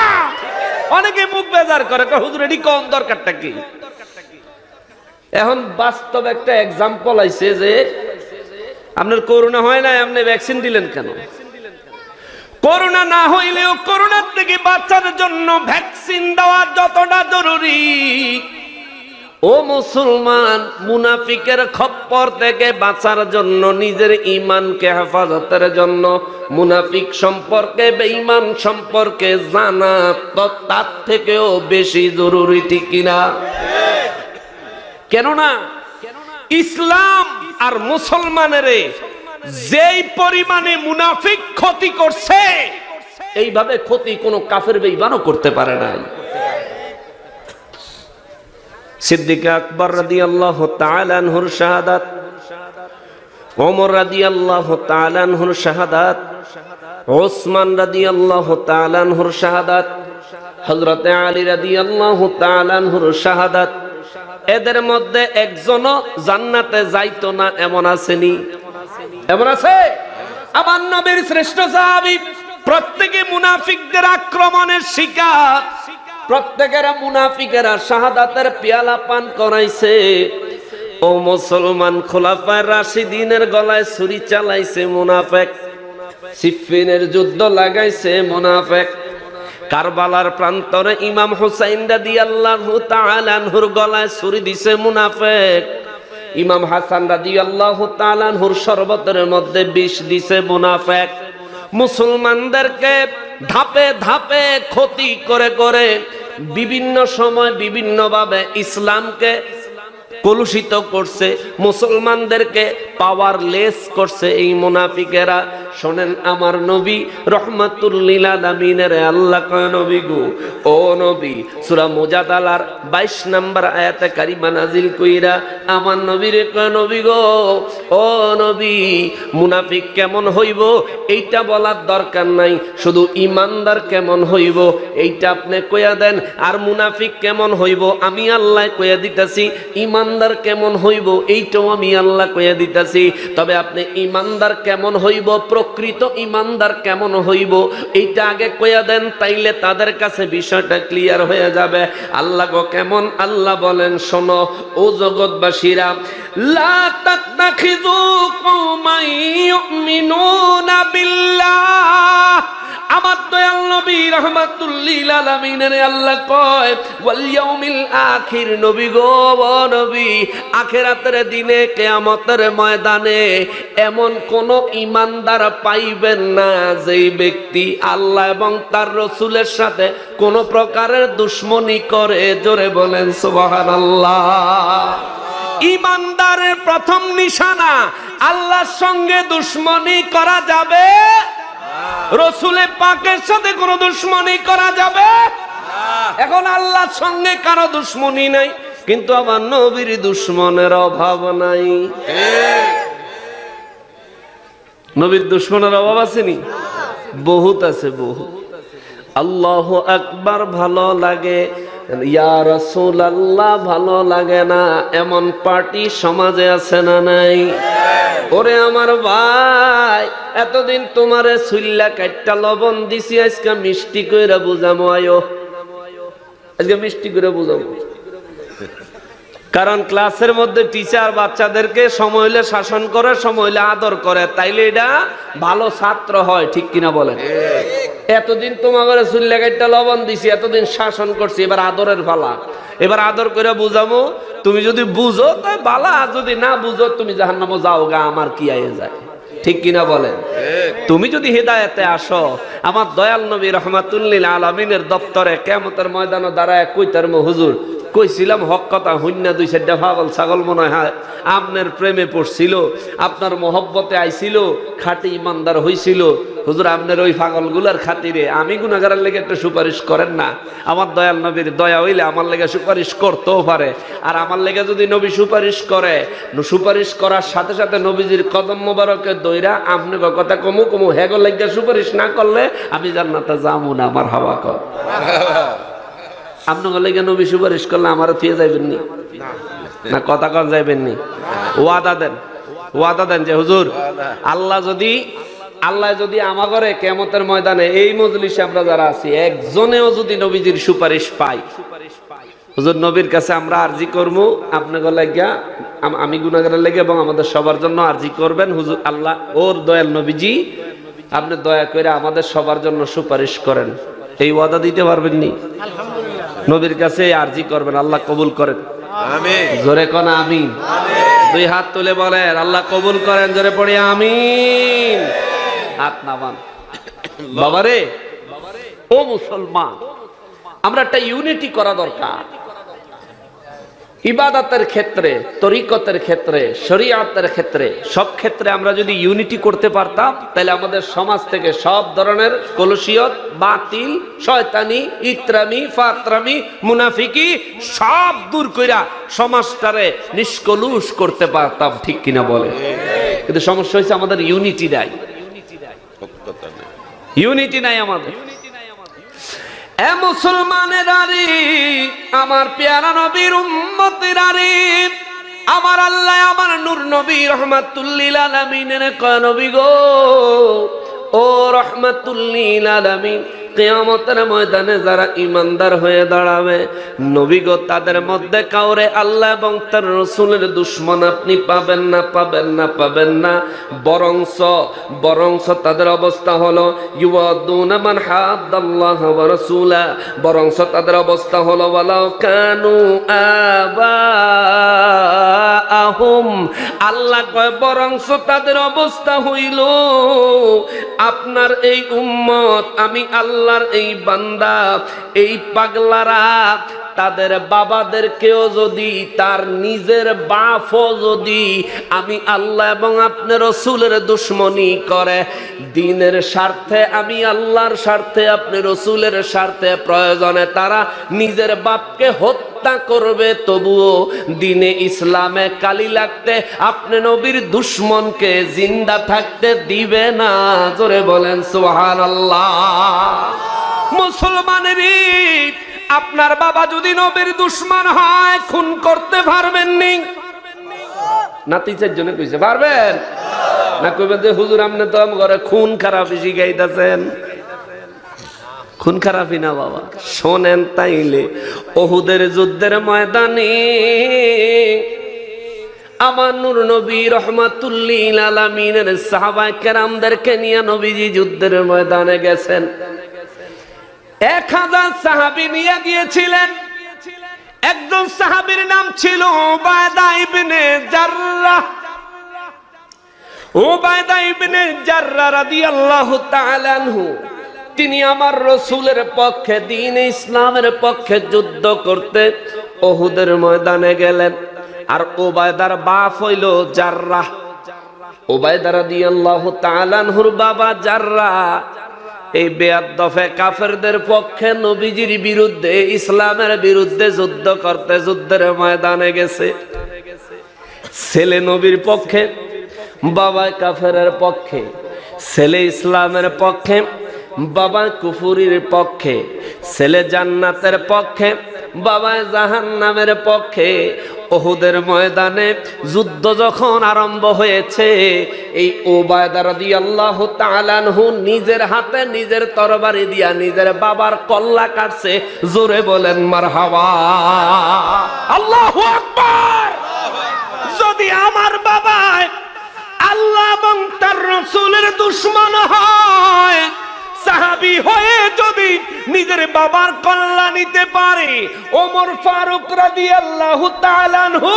অনেকে মুখ বেজার করে, হুজুর এটি কোন দরকারটা কি? এখন বাস্তব একটা এক্সাম্পল আইছে যে আপনার করোনা হয় না, আপনি ভ্যাকসিন দিলেন কেন? করোনা না হইলেও করোনার থেকে বাঁচার জন্য ভ্যাকসিন দেওয়া যতটা জরুরি, ও মুসলমান, মুনাফিকের খপ্পর থেকে বাঁচার জন্য, নিজের ঈমানকে হেফাজতের জন্য, মুনাফিক সম্পর্কে, বেঈমান সম্পর্কে জানা তো তার থেকেও বেশি জরুরি, ঠিক কিনা? কেননা ইসলাম আর মুসলমানের যেই পরিমাণে মুনাফিক ক্ষতি করছে, এইভাবে ক্ষতি কোন কাফের বেঈমানও করতে পারে না। সিদ্দিক আকবর রাদিয়াল্লাহু তাআলা আনহুর শাহাদাত, ওমর রাদিয়াল্লাহু তাআলা আনহুর শাহাদাত, ওসমান রাদিয়াল্লাহু তাআলা আনহুর শাহাদাত, হযরত আলী রাদিয়াল্লাহু তাআলা আনহুর শাহাদাত, এদের মধ্যে একজনও জান্নাতে যাইতো না এমন আসেনি? এমন আছে? আমার নবীর শ্রেষ্ঠ সাহাবী প্রত্যেকে মুনাফিকদের আক্রমণের শিকার, প্রত্যেকের মুনাফিকেরা শাহাদাতের পেয়ালা পান করাইছে। ও মুসলমান, খোলাফায়ে রাশিদিনের গলায় ছুরি চালাইছে মুনাফিক, সিফফিনের যুদ্ধ লাগাইছে মুনাফিক, কারবালার প্রান্তরে ইমাম হুসাইন রাদিয়াল্লাহু তাআলা আনহুর গলায় ছুরি দিছে মুনাফিক, ইমাম হাসান রাদিয়াল্লাহু তাআলা আনহুর শরবতের মধ্যে বিষ দিছে মুনাফিক। মুসলমানদেরকে ধাপে ধাপে ক্ষতি করে করে বিভিন্ন সময় বিভিন্ন ভাবে ইসলামকে কলুষিত করছে, মুসলমানদেরকে পাওয়ারলেস করছে এই মুনাফিকেরা। শোনেন, আমার নবী রহমাতুল লিল আলামিনের আল্লাহ কয়, নবী গো, ও নবী, সূরা মুজাদালার 22 নম্বর আয়াতে কারিমা নাজিল কইরা আমার নবীরে কয়, নবী গো, ও নবী, মুনাফিক কেমন হইব এইটা বলার দরকার নাই, শুধু ইমানদার কেমন হইব এইটা আপনি কইয়া দেন। আর মুনাফিক কেমন হইব আমি আল্লাহ কইয়া দিতাছি, ইমানদার কেমন হইব এইটাও আমি আল্লাহ কইয়া দিতাছি। তবে আপনি ইমানদার কেমন হইব, প্রকৃত ইমানদার কেমন হইব এইটা আগে কইয়া দেন, তাইলে তাদের কাছে বিষয়টা ক্লিয়ার হয়ে যাবে। আল্লাহ গো কেমন? আল্লাহ বলেন, শোনো ও জগৎবাসীরা, লা তাত্তাখিযু কওমান ইউমিনুনা বিল্লাহ। আমার দয়াল নবী রাহমাতুল লিল আলামিনের আল্লাহ কয়, ওয়াল ইয়াউমিল আখির, নবী গো, ও নবী, আখিরাতের দিনে কিয়ামতের ময়দানে এমন কোন ঈমানদার পাইবেন না যেই ব্যক্তি আল্লাহ এবং তার রাসূলের সাথে কোন প্রকারের দুশমনী করে। জোরে বলেন সুবহানাল্লাহ। ঈমানদারের প্রথম নিশানা, আল্লাহর সঙ্গে দুশমনী করা যাবে, রাসূলের পাকের সাথে কোনো দুশমনী করা যাবে। এখন আল্লাহর সঙ্গে কারো দুশমনী নাই, কিন্তু আমার নবীর দুশমনের অভাব নাই। নবীর দুশমনের অভাব আসেনি? বহুত আছে, বহুত। আল্লাহু আকবার ভালো লাগে, ইয়া রাসূলুল্লাহ ভালো লাগে না, এমন পার্টি সমাজে আছে না নাই? ওরে আমার ভাই, এতদিন তোমারে সুল্লা কাটটা লবণ দিছি, আজকে মিষ্টি কইরা বুঝামো। আয়ো আজকে মিষ্টি করে বুঝাবো। কারণ ক্লাসের মধ্যে টিচার বাচ্চাদেরকে সময় হলে শাসন করে, সময় হলে আদর করে, তাইলে এটা ভালো ছাত্র হয়। ঠিক কিনা বলেন? এতদিন তোমার সুল্লা কাটটা লবণ দিছি, এতদিন শাসন করছি, এবার আদরের পালা, এবার আদর করে বুঝামো। তুমি যদি বুঝো তাই বালা, যদি না বুঝো তুমি জাহান্নামে যাও গা, আমার কি আয়ে যায়। ঠিক কিনা বলেন? তুমি যদি হেদায়েতে আসো, আমার দয়াল নবী রাহমাতুল লিল আলামিনের দপ্তরে কিয়ামতের ময়দানে দাঁড়ায় কইতার মো, হুজুর কইছিলাম হক কথা, হুন্না দুই চারটা পাগল ছাগল মনে হয় আপনার প্রেমে পড়ছিল, আপনার মহব্বতে আইছিল, খাঁটি ইমানদার হইছিল। হুজুর আপনার ওই পাগলগুলার খাতিরে আমি গুনাহগারের লেগে একটা সুপারিশ করেন না। আমার দয়াল নবীর দয়া হইলে আমার লেগে সুপারিশ করতেও পারে। আর আমার লেগে যদি নবী সুপারিশ করে, সুপারিশ করার সাথে সাথে নবীজির কদম মোবারকে দইরা আপনি কথা কমু কমু, হেগো লেগে সুপারিশ না করলে আমি জান্নাতে যাবো না। আমার হাওয়া কর আপনার লেগে নবী সুপারিশ করলে আমার ফিরে যাইবেন নি না? কথা কন যাইবেন নি? ওয়াদা দেন, ওয়াদা দেন যে হুজুর আল্লাহ যদি আমাগরে কিয়ামতের ময়দানে এই মজলিসে আমরা যারা আছি একজনেও যদি নবীজির সুপারিশ পাই, হুজুর নবীর কাছে আমরা আরজি করব আপনাকে লাগিয়া, আমি গুনাহগারের লেগে এবং আমাদের সবার জন্য আরজি করবেন। হুজুর আল্লাহ ওর দয়াল নবীজি আপনি দয়া করে আমাদের সবার জন্য সুপারিশ করেন। এই ওয়াদা দিতে পারবেন নি? নবীর কাছে আরজি করবেন, আল্লাহ কবুল করেন। আমিন। জোরে কোন আমিন। দুই হাত তুলে বলেন আল্লাহ কবুল করেন। জোরে পড়ি আমিন। হাত নামান। বাবারে, ও মুসলমান, আমরা একটা ইউনিটি করা দরকার। ইবাদতের ক্ষেত্রে, তরিকতের ক্ষেত্রে, শরীয়তের ক্ষেত্রে, সব ক্ষেত্রে আমরা যদি ইউনিটি করতে পারতাম, তাহলে আমাদের সমাজ থেকে সব ধরনের কলুষিয়ত, বাতিল, শয়তানি, ইত্রামি, ফাতরামি, মুনাফিকি সব দূর কইরা সমাজটারে নিষ্কলুষ করতে পারতাম, ঠিক কিনা বলে? কিন্তু সমস্যা হয়েছে আমাদের ইউনিটি নাই, ইউনিটি নাই আমাদের। এ মুসলমানেরা রে, আমার পেয়ারা নবীর উম্মতেরা রে, আমার আল্লাহ আমার নূর নবী রহমাতুল লিল আলামিনের কয় নবী গো, ও রহমাতুল লিল আলামিন, কিয়ামতের ময়দানে যারা ইমানদার হয়ে দাঁড়াবে, নবী গো তাদের মধ্যে কাউরে আল্লাহ এবং তার রাসূলের দুশমন আপনি পাবেন না, পাবেন না, পাবেন না। বরংস তাদের অবস্থা হলো ইউয়াদুনা মান হাদ্দাল্লাহ ওয়া রাসূলা, বরংস তাদের অবস্থা হলো ওয়ালাউ কানু আবাহুম, আল্লাহ কয় বরংস তাদের অবস্থা হইল আপনার এই উম্মত, আমি আল্লাহর এই বান্দা, এই পাগলারা তাদের বাবাদেরকেও যদি, তার নিজের বাপও যদি আমি আল্লাহ এবং আপনার রাসূলের দুশমনি করে, দ্বীনের স্বার্থে, আমি আল্লাহর স্বার্থে, আপনি রাসূলের স্বার্থে প্রয়োজনে তারা নিজের বাপকে হত্যা করবে, তবুও দ্বীনে ইসলামে কালি লাগতে আপনি নবীর দুশমনকে জিন্দা থাকতে দিবে না। জোরে বলেন সুবহানাল্লাহ। মুসলমানেরই আপনার বাবা যদি নবীর দুশমন হয়, খুন করতে পারবেন নি? নাতিচার জন্য কইছে পারবেন না? কইবেন যে হুজুর আপনি তো ঘরে খুন খারাপি শিখাইতেছেন। খুন খারাপি না বাবা, শোনেন তাইলে ওহুদের যুদ্ধের ময়দানে আমার নূর নবী রহমাতুল লিল আলামিনের সাহাবায়ে কেরামদেরকে নিয়ে নবীজি যুদ্ধের ময়দানে গেছেন। 1000 সাহাবী নিয়ে গিয়েছিলেন। একজন সাহাবীর নাম ছিল উবায়দা ইবনে জাররাহ। উবায়দা ইবনে জাররাহ রাদিয়াল্লাহু তাআলা আনহু, তিনি আমার রাসূলের পক্ষে, দ্বীন ইসলামের পক্ষে যুদ্ধ করতে উহুদের ময়দানে গেলেন। আর উবায়দার বাপ হইল জাররাহ। উবায়দা রাদিয়াল্লাহু তাআলা আনহুর বাবা জাররাহ এই বেয়াদফে কাফেরদের পক্ষে নবীজির বিরুদ্ধে, ইসলামের বিরুদ্ধে যুদ্ধ করতে যুদ্ধের ময়দানে গেছে। ছেলে নবীর পক্ষে, বাবা কাফেরের পক্ষে। ছেলে ইসলামের পক্ষে, বাবা কুফুরির পক্ষে। ছেলে জান্নাতের পক্ষে, বাবা জাহান্নামের পক্ষে। উহুদের ময়দানে যুদ্ধ যখন আরম্ভ হয়েছে, এই উবায়দা রাদিয়াল্লাহু তাআলা আনহু নিজের হাতে নিজের তরবারি দিয়া নিজের বাবার কল্লা কাটছে। জোরে বলেন মারহাবা, আল্লাহু আকবার। যদি আমার বাবা আল্লাহ এবং তার রাসূলের দুশমন হয়, সাহাবী হয়ে যদি নিজের বাবার কল্লা নিতে পারে, ওমর ফারুক রাদিয়াল্লাহু তাআলা আনহু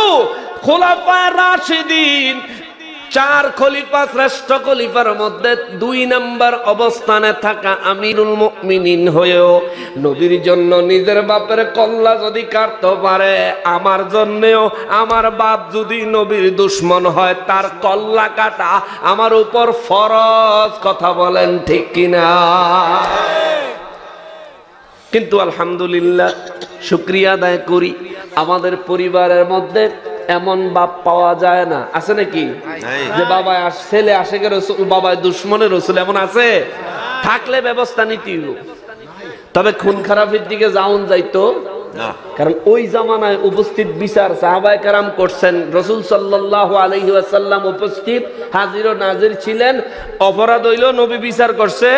খোলাফায়ে রাশিদিন, 4 খলিফা, শ্রেষ্ঠ খলিফার মধ্যে 2 নম্বর অবস্থানে থাকা আমিরুল মুমিনিন হয়েও নবীর জন্য নিজের বাপের কল্লা যদি কাটতে পারে, আমার জন্যও আমার বাপ যদি নবীর দুশমন হয়, তার কল্লা কাটা আমার উপর ফরজ। কথা বলেন ঠিক কিনা? কিন্তু আলহামদুলিল্লাহ, শুকরিয়া আদায় করি, আমাদের পরিবারের মধ্যে এমন বাপ পাওয়া যায় না। আছে নাকি? যে বাবা ছেলে আশেকের রাসূল, বাবা দুশমনের রাসূল, এমন আছে? থাকলে ব্যবস্থা নিতে হইব। তবে খুন খারাপের দিকে যাওন যাইতো না, কারণ ওই জামানায় উপস্থিত বিচার সাহাবায়ে কেরাম করছেন। রাসূল সাল্লাল্লাহু আলাইহি ওয়াসাল্লাম উপস্থিত, হাজির ও নাজির ছিলেন। অপরাধ হইল নবী বিচার করছে,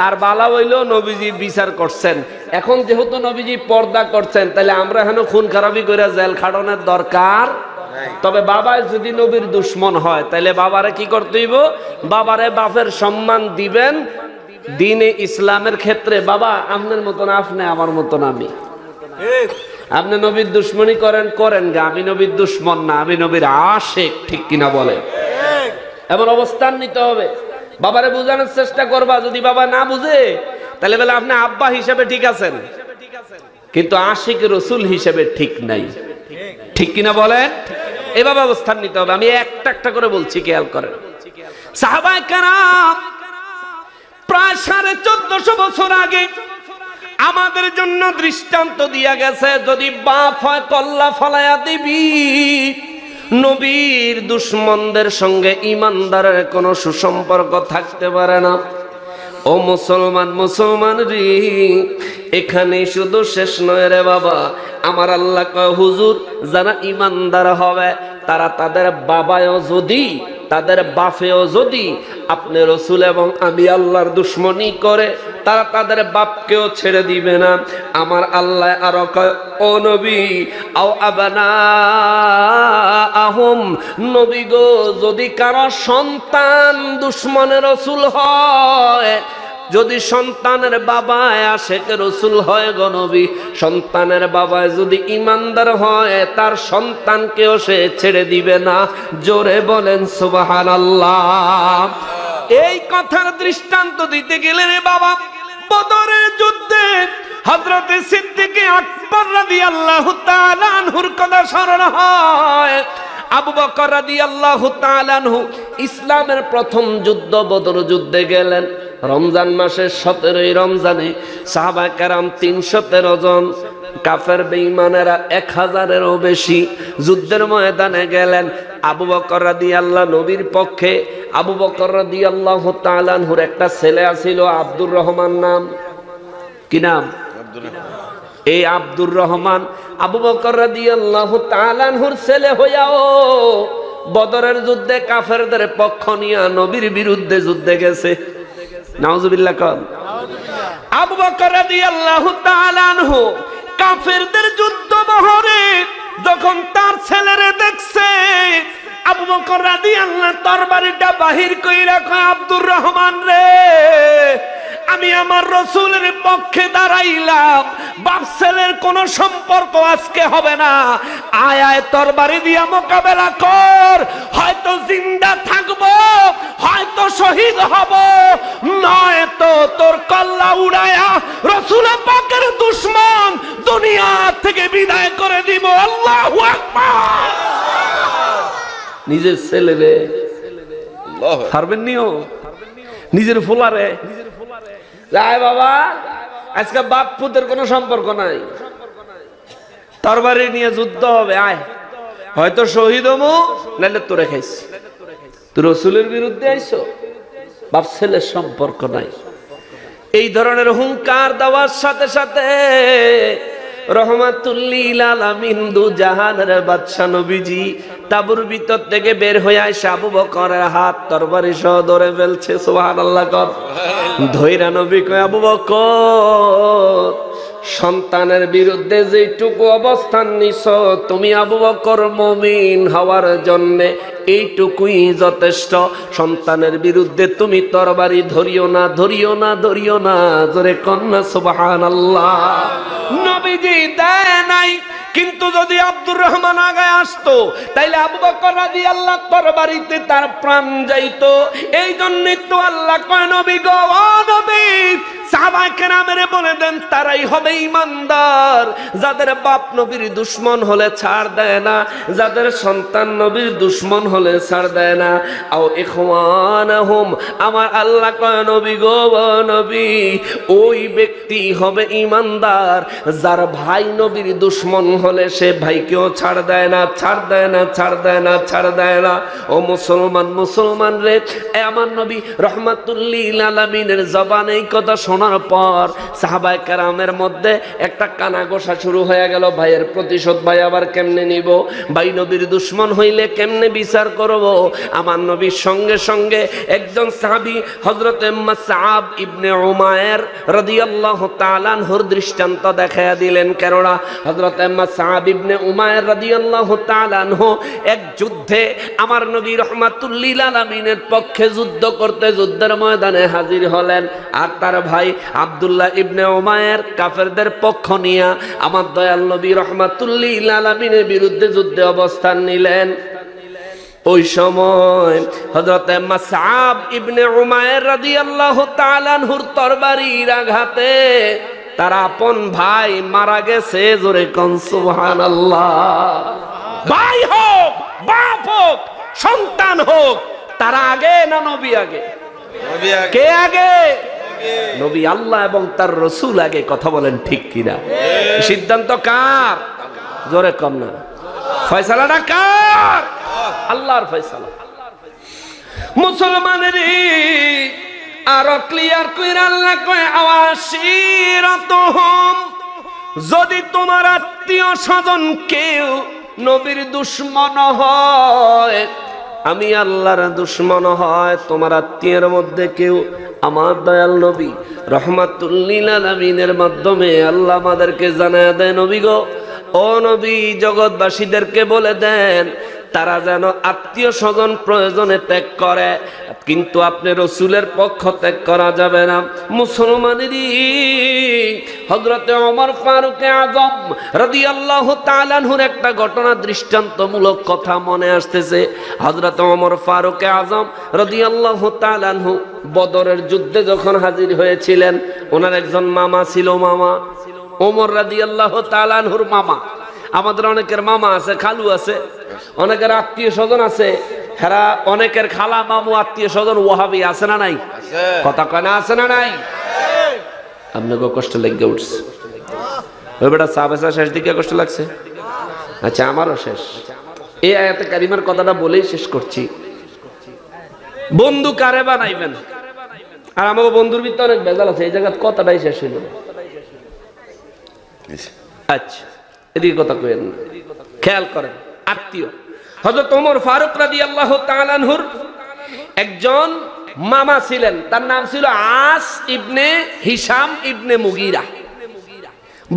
আর বালা হইল নবীজি বিচার করছেন। এখন যেহেতু নবীজি পর্দা করছেন, তাহলে আমরা এখন খুন খারাপি করে জেল খাটানোর দরকার। তবে বাবা যদি নবীর দুশমন হয়, তাহলে বাবারে কি করতে হইব? বাবারে বাপের সম্মান দিবেন। দ্বীনে ইসলামের ক্ষেত্রে বাবা আপনার মতন আপনি, আমার মতন আমি। আপনি নবীর দুশমনি করেন গা, আমি নবীর দুশমন না, আমি নবীর আশিক। ঠিক কিনা বলে? এমন অবস্থান নিতে হবে। বাবারে বোঝানোর চেষ্টা করবা। যদি বাবা না বুঝে, তাহলে বলে আপনি আব্বা হিসেবে ঠিক আছেন, কিন্তু আশিক রাসূল হিসেবে ঠিক নাই। ঠিক কিনা বলেন? এভাবে অবস্থান নিতে হবে। আমি একটা একটা করে বলছি, খেয়াল করেন। সাহাবায়ে কেরাম প্রায় 1450 বছর আগে আমাদের জন্য দৃষ্টান্ত দিয়া গেছে, যদি বাপ হয় কল্লা ফলায়া দিবি। নবীর দুশমনদের সঙ্গে ইমানদারের কোনো সুসম্পর্ক থাকতে পারে না। ও মুসলমান, মুসলমান রে, এখানে শুধু শেষ নয় রে বাবা। আমার আল্লাহ কয়, হুজুর যারা ইমানদার হবে তারা তাদের বাবায়ও যদি, তাদের বাপেও যদি আপনি রসুল এবং আমি আল্লাহর দুশ্মনী করে, তারা তাদের বাপকেও ছেড়ে দিবে না। আমার আল্লাহ আরো কয়, ও নবী আও আবানা আহম, নবী গো যদি কারো সন্তান দুশ্মনের রসুল হয়, যদি সন্তানের বাবায় আশেক রসুল হয় গো নবী, সন্তানের বাবায় যদি ইমানদার হয়, তার সন্তানকেও সে ছেড়ে দিবে না। জোরে বলেন সুবহানাল্লাহ। এই কথার দৃষ্টান্ত দিতে গেলে রে বাবা, বদরের যুদ্ধে হযরত সিদ্দিক আকবর রাদিয়াল্লাহু তাআলা আনহুর কথা স্মরণ হয়। আবু বকর রাদিয়াল্লাহু তাআলা আনহু ইসলামের প্রথম যুদ্ধ বদর যুদ্ধে গেলেন। রমজান মাসের 17ই রমজানে সাহাবায়ে কেরাম 313 জন, কাফের বেঈমানেরা 1000-এরও বেশি যুদ্ধের ময়দানে গেলেন। আবু বকর রাদিয়াল্লাহু নবীর পক্ষে। আবু বকর রাদিয়াল্লাহু তাআলা আনহুর একটা ছেলে ছিল আব্দুর রহমান নাম। কি নাম? এই আব্দুর রহমান আবু বকর রাদিয়াল্লাহু তাআলা আনহুর ছেলে হইয়াও বদরের যুদ্ধে কাফেরদের পক্ষ নিয়ে নবীর বিরুদ্ধে যুদ্ধে গেছে। নাউজুবিল্লাহ কন। আবু বকর রাদিয়াল্লাহু তাআলা আনহু কাফেরদের যুদ্ধ বহরে যখন তার ছেলেরে দেখছে, আবু বকর রাদিয়াল্লাহু তরবারিটা বাহির কইরা কয়, আব্দুর রহমান রে, আমি আমার রাসূলের পক্ষে দাঁড়াইলাম, বাপ ছেলের কোনো সম্পর্ক আজকে হবে না। আয় আয় তরবারি দিয়া মোকাবেলা কর, হয়তো জিন্দা থাকবো, হয়তো শহীদ হব, নয় তো তোর কল্লা উড়ায়া রাসূলের পাকের দুশমন দুনিয়া থেকে বিদায় করে দিব। আল্লাহু আকবার। নিজের ছেলেরে পারবেন নিও, নিজের ফুলারে যায় বাবা, আজকে বাপ পুতের কোনো সম্পর্ক নাই, তরবারি নিয়ে যুদ্ধ হবে, আয়, হয়তো শহীদ হমু, নাইলে তোরে খাইস। তুই রাসূলের বিরুদ্ধে আইছো, বাপ ছেলের সম্পর্ক নাই। এই ধরনের হুঙ্কার দেওয়ার সাথে সাথে রহমাতুল লিল আলামিন দু জাহানের বাদশা নবীজি তাবুর ভিতর থেকে বের হয়ে আসে আবু বকরের হাত তরবারি সহ ধরে ফেলছে। সুবহানাল্লাহ কর। ধৈরা নবী কয়, আবু বকর, সন্তানের বিরুদ্ধে যেটুকু অবস্থান নিছো তুমি আবু বকর মুমিন হওয়ার জন্য এইটুকুই যথেষ্ট। সন্তানের বিরুদ্ধে তুমি তরবারি ধরিও না, ধরিও না, ধরিও না। জোরে কন্যা সুবহানাল্লাহ। নবীজি দেয় নাই, কিন্তু যদি আব্দুর রহমান আগায় আসতো তাইলে আবু বকর রাদিয়াল্লাহু তরবারিতে তার প্রাণ যাইতো। এই জন্যই তো আল্লাহ কয়, নবী গো, ও নবী, সাহাবায়ে কেরামের বলে দেন তারাই হবে ইমানদার যাদের বাপ নবীর দুশমন হলে ছাড় দেয় না, যাদের সন্তান নবীর দুশমন হলে ছাড় দেয় না। আও ইখওয়ানাহুম, আমার আল্লাহ কয়, নবী গো, নবী, ওই ব্যক্তি হবে ইমানদার যার ভাই নবীর দুশমন হলে সে ভাইকেও ছাড় দেয় না, ছাড় দেয় না, ছাড় দেয় না, ছাড় দেয় না। ও মুসলমান, মুসলমান রে, আমার নবী রাহমাতুল লিল আলামিনের জবানে এই কথা শোনার পর সাহাবায়ে কেরামের মধ্যে একটা কানাঘোষা শুরু হয়ে গেল। ভাইয়ের প্রতিশোধ ভাই আবার কেমনে নিব? ভাই নবীর দুশমন হইলে কেমনে বিচার করব? আমার নবীর সঙ্গে সঙ্গে একজন সাহাবী হযরতে মুসআব ইবনে উমায়ের রাদিয়াল্লাহু তাআলা আনহুর দৃষ্টান্ত দেখায়া দিলেন। কেননা হযরতে মুসআব ইবনে উমায়ের রাদিয়াল্লাহু তাআলা আনহু এক যুদ্ধে আমার নবী রাহমাতুল লিল আলামিনের পক্ষে যুদ্ধ করতে যুদ্ধের ময়দানে হাজির হলেন। আর তার ভাই আব্দুল্লাহ ইবনে উমায়ের কাফেরদের পক্ষ নিয়ে আমার দয়াল নবী রাহমাতুল লিল আলামিনের বিরুদ্ধে যুদ্ধে অবস্থান নিলেন। ওই সময় হযরতে মুসআব ইবনে উমায়ের রাদিয়াল্লাহু তাআলা আনহুর তরবারির আঘাতে তার আপন ভাই মারা গেছে। জোরে কোন সুবহানাল্লাহ। ভাই হোক, বাপ হোক, সন্তান হোক, তারা আগে না নবী আগে? কে আগে? নবী, আল্লাহ এবং তার রাসূল আগে। কথা বলেন ঠিক কিনা? সিদ্ধান্ত কার? জোরে কম না। ফয়সালাটা কার? আল্লাহর ফয়সালা। মুসলমানের আরো ক্লিয়ার কইরা আল্লাহ কয় আওয়াশিরাতুহুম, যদি তোমার আত্মীয় স্বজন কেউ নবীর দুশমন হয়, আমি আল্লাহর দুশমন হয়, তোমার আত্মীয়ের মধ্যে কেউ আমার দয়াল নবী রাহমাতুল লিল আলামিনের মাধ্যমে আল্লাহ আমাদেরকে জানায় দেয়, নবী গো, ও নবী, জগৎবাসীদেরকে বলে দেন তারা যেন আত্মীয় স্বজন প্রয়োজনে ত্যাগ করে, কিন্তু আপনি রসুলের পক্ষ ত্যাগ করা যাবে না। মুসলমানেরই হযরতে ওমর ফারুক আযম রাদিয়াল্লাহু তাআলা আনহুর একটা ঘটনা, দৃষ্টান্তমূলক কথা মনে আসতেছে। হযরতে ওমর ফারুক আযম রাদিয়াল্লাহু তাআলা আনহু বদরের যুদ্ধে যখন হাজির হয়েছিলেন, ওনার একজন মামা ছিল, মামা ওমর রাদিয়াল্লাহু তাআলা আনহুর মামা। আমাদের অনেকের মামা আছে, খালু আছে, অনেকের আত্মীয় স্বজন আছে, হেরা অনেকের খালা মামু আত্মীয় স্বজন ওয়াহাবি আছে না নাই? কথা কয় না, আছে না নাই? আপনাকে কষ্ট লেগে উঠছে? ওই বেটা সাহাবেসা শেষ দিকে কষ্ট লাগছে? আচ্ছা, আমারও শেষ। এই আয়াতে কারিমার কথাটা বলেই শেষ করছি। বন্ধু কারে বানাইবেন? আর আমাকে বন্ধুর ভিতরে অনেক ভেজাল আছে, এই জায়গায় কথাটাই শেষ হইল। আচ্ছা, এদিকে কথা কইেন না, খেয়াল করেন। আত্মীয় হযরত ওমর ফারুক রাদিয়াল্লাহু তাআলা আনহুর একজন মামা ছিলেন, তার নাম ছিল আস ইবনে হিশাম ইবনে মুগীরা।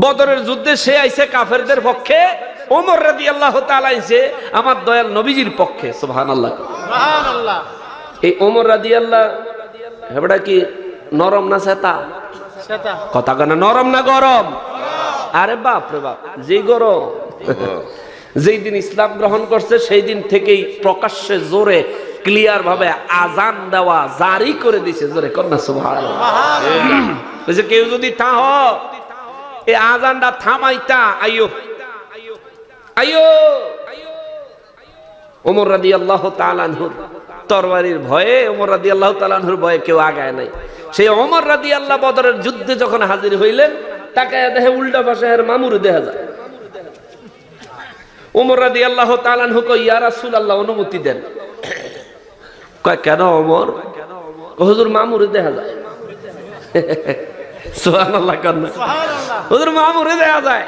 বদরের যুদ্ধে সে আইছে কাফেরদের পক্ষে, ওমর রাদিয়াল্লাহু তাআলা আইছে আমার দয়াল নবীজির পক্ষে। সুবহানাল্লাহ, সুবহানাল্লাহ। এই ওমর রাদিয়াল্লাহ হেবড়া কি নরম না সেতা? সেতা। কথা কয় না, নরম না গরম? আরে বাপ রে বাপ, যে গরম। যেই দিন ইসলাম গ্রহণ করছে সেই দিন থেকেই প্রকাশ্যে জোরে ক্লিয়ার ভাবে আজান দেওয়া জারি করে দিয়েছে। জোরে কর না সুবহানাল্লাহ। বলছে কেউ যদি থাহ এই আজানটা থামাইতা, আইয়ো আইয়ো। ওমর রাদিয়াল্লাহু তাআলা আনহুর তরবারির ভয়ে, ওমর রাদিয়াল্লাহু তাআলা আনহুর ভয়ে কেউ আগায় নাই। সেই ওমর রাদিয়াল্লাহু বদরের যুদ্ধে যখন হাজির হইলেন, তাকায় দেখে উল্টা পাশে এর মামুর দেখা যায়। ওমর রাদিয়াল্লাহু তাআলা আনহু কয়, ইয়া রাসূলুল্লাহ, অনুমতি দেন। কয় কেন ওমর? হুজুর মামুর দেখা যায়। সুবহানাল্লাহ, কান্না সুবহানাল্লাহ। হুজুর মামুর দেখা যায়।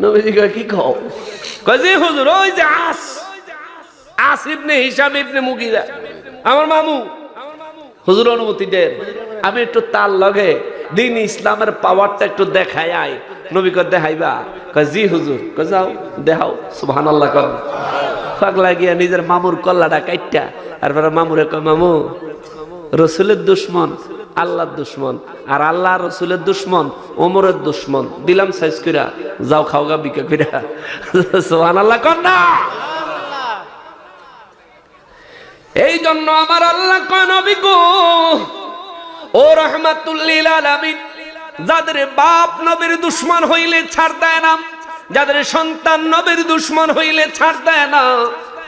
নবীজি কয় কি কও? কয় যে হুজুর, ওই যে আস ইবনে হিশাম ইবনে মুগীরা আমার মামু। হুজুর অনুমতি দেন, আমি একটু তার লগে দিন ইসলামের পাওয়ারটা একটু দেখাই আই। নবী কয় দেখাইবা? কয় জি হুজুর। কয় যাও দেখাও। সুবহানাল্লাহ। কর পাগলা গিয়া নিজের মামুর কল্লাটা কাইটা, তারপরে মামুরে কয়, মামু, রসুলের দুশ্মন আল্লাহর দুশ্মন, আর আল্লাহ রসুলের দুশ্মন ওমরের দুশ্মন। দিলাম সাইজ কইরা, যাও খাওগা বিকা কইরা। সুবহানাল্লাহ কর না। এই জন্য আমার আল্লাহ কয়, নবী গো, ও রাহমাতুল লিল আলামিন, যাদের বাপ নবীর দুশমন হইলে ছাড় দেয় না, যাদের সন্তান নবীর দুশমন হইলে ছাড় দেয় না,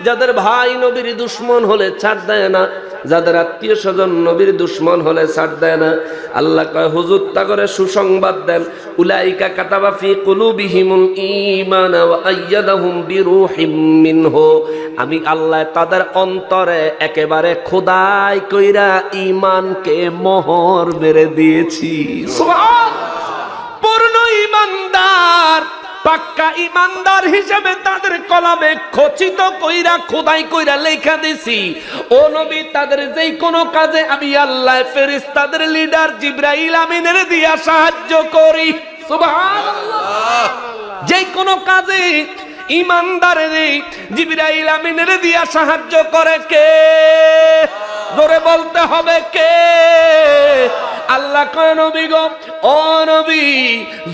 যাদের ভাই নবীর দুশমন হলে ছাড় দেয় না, যাদের আত্মীয় স্বজন নবীর দুশমন হলে ছাড় দেয় না, আল্লাহ কয় হুজুর তা করে সুসংবাদ দেন, উলাইকা কাতাবা ফি কুলুবিহিমুল ঈমান ওয়া আইয়াদাহুম বিরূহিম মিনহু, আমি আল্লাহ তাদের অন্তরে একেবারে খোদাই কইরা ঈমানকে মোহর মেরে দিয়েছি। সুবহানাল্লাহ। পূর্ণ ঈমানদার, পাক্কা ঈমানদার হিসেবে তাদের কলবে খচিত কইরা খোদাই কইরা লেখা দিছি। ও নবী, তাদের যেই কোনো কাজে আমি আল্লাহ ফেরেশতাদের লিডার জিবরাইল আমিনের দিয়া সাহায্য করি। সুবহানাল্লাহ। যেই কোনো কাজে ঈমানদারের জিবরাইল আমিনের দিয়া সাহায্য করে কে? জোরে বলতে হবে কে? আল্লাহ কয় নবী গো, ও নবী,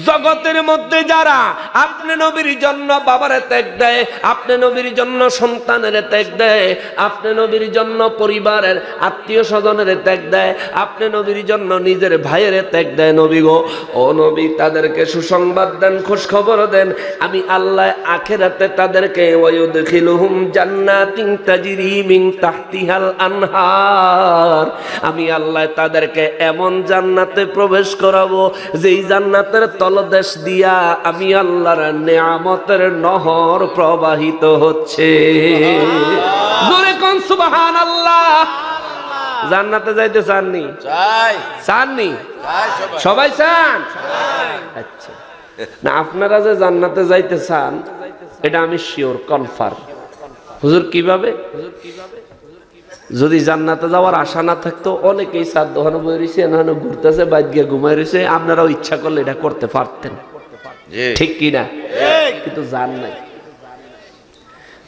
জগতের মধ্যে যারা আপনি নবীর জন্য বাবারে ত্যাগ দেয়, আপনি নবীর জন্য সন্তানের ত্যাগ দেয়, আপনি নবীর জন্য পরিবারের আত্মীয় স্বজনের ত্যাগ দেয়, আপনি নবীর জন্য নিজের ভাইয়ের ত্যাগ দেয় নবী গো, ও নবী তাদেরকে সুসংবাদ দেন, খোঁজ খবর দেন, আমি আল্লাহ আখিরাতে তাদেরকে ওয়ায়ুদখিলুহুম জান্নাতিন তাজরি মিন তাহতিহাল আনহার, আমি আল্লাহ তাদেরকে এমন জান্নাতে প্রবেশ করাবো যেই জান্নাতের তলদেশ দিয়া আমি আল্লাহর নেয়ামতের নহর প্রবাহিত হচ্ছে। জোরে কোন সুবহানাল্লাহ। জান্নাতে যাইতে চাননি? চাননি? সবাই চান? আচ্ছা, না আপনারা যে জান্নাতে যাইতে চান এটা আমি শিওর, কনফার্ম। হুজুর কিভাবে? যদি জান্নাতে যাওয়ার আশা না থাকতো অনেকেই সাত দোকানে বই রয়েছে, এখানে ঘুরতেছে, বাইরে গিয়ে ঘুমাই রয়েছে, আপনারাও ইচ্ছা করলে এটা করতে পারতেন, ঠিক কিনা? কিন্তু জান নাই,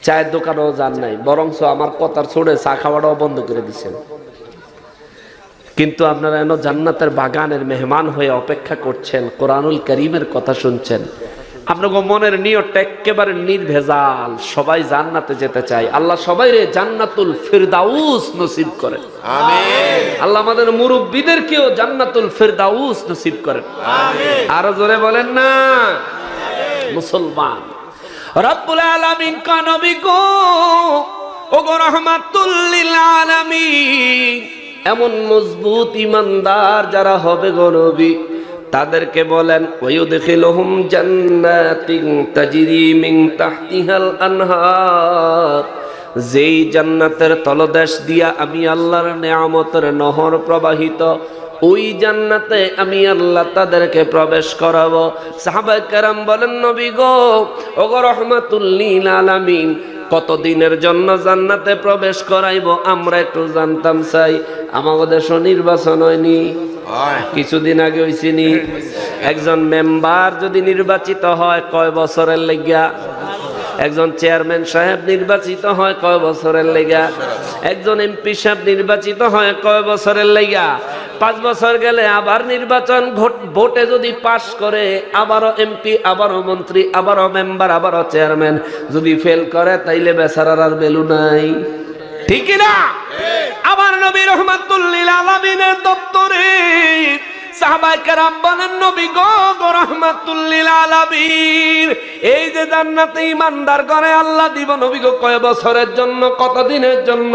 চায়ের দোকানেও যান নাই, বরঞ্চ আমার কথার ছড়ে চা খাওয়াটাও বন্ধ করে দিচ্ছেন। কিন্তু আপনারা এন জান্নাতের বাগানের মেহমান হয়ে অপেক্ষা করছেন, কোরআনুল কারীমের কথা শুনছেন, আপনাকে মনের নিয়তটা একেবারে নির্ভেজাল, সবাই জান্নাতে যেতে চায়। আল্লাহ সবাইরে জান্নাতুল ফিরদাউস নসিব করেন, আমিন। আল্লাহ আমাদের মুরব্বিদেরকেও জান্নাতুল ফিরদাউস নসিব করেন, আমিন। আরো জোরে বলেন না মুসলমান। রব্বুল আলামিন কা নবী গো, ওগো রাহমাতুল লিল আলামিন, এমন মজবুত ইমানদার যারা হবে গো নবী, তাদেরকে বলেন ওয়ায়ুদখিলুহুম জান্নাতিন তাজরি মিন তাহতিহাল আনহার, যেই জান্নাতের তলদেশ দিয়া আমি আল্লাহর নেয়ামতের নহর প্রবাহিত, ওই জান্নাতে আমি আল্লাহ তাদেরকে প্রবেশ করাবো। সাহাবায়ে কেরাম বলেন নবী গো, ওগো রাহমাতুল লিল আলামিন, কতদিনের জন্য জান্নাতে প্রবেশ করাইবো আমরা একটু জানতাম চাই। আমাদের দেশ নির্বাচন হয়নি, কিছুদিন আগে হইছিনি। একজন মেম্বার যদি নির্বাচিত হয় কয় বছরের লেগা? একজন চেয়ারম্যান সাহেব নির্বাচিত হয় কয় বছরের লেগা? একজন এমপি সাহেব নির্বাচিত হয় কয় বছরের লেগা? 5 বছর গেলে আবার নির্বাচন, ভোটে যদি পাশ করে আবারও এমপি, আবারও মন্ত্রী, আবারও মেম্বার, আবারও চেয়ারম্যান। যদি ফেল করে তাইলে বেচারার আর ভ্যালু নাই, ঠিক না? আবার নবী রাহমাতুল লিল আলামিনের দপ্তরে সাহাবায়ে কেরাম বলেন নবী গো, রাহমাতুল লিল আলামিন, এই যে জান্নাতে ইমানদার করে আল্লাহ দিব নবী গো কয় বছরের জন্য, কতদিনের জন্য?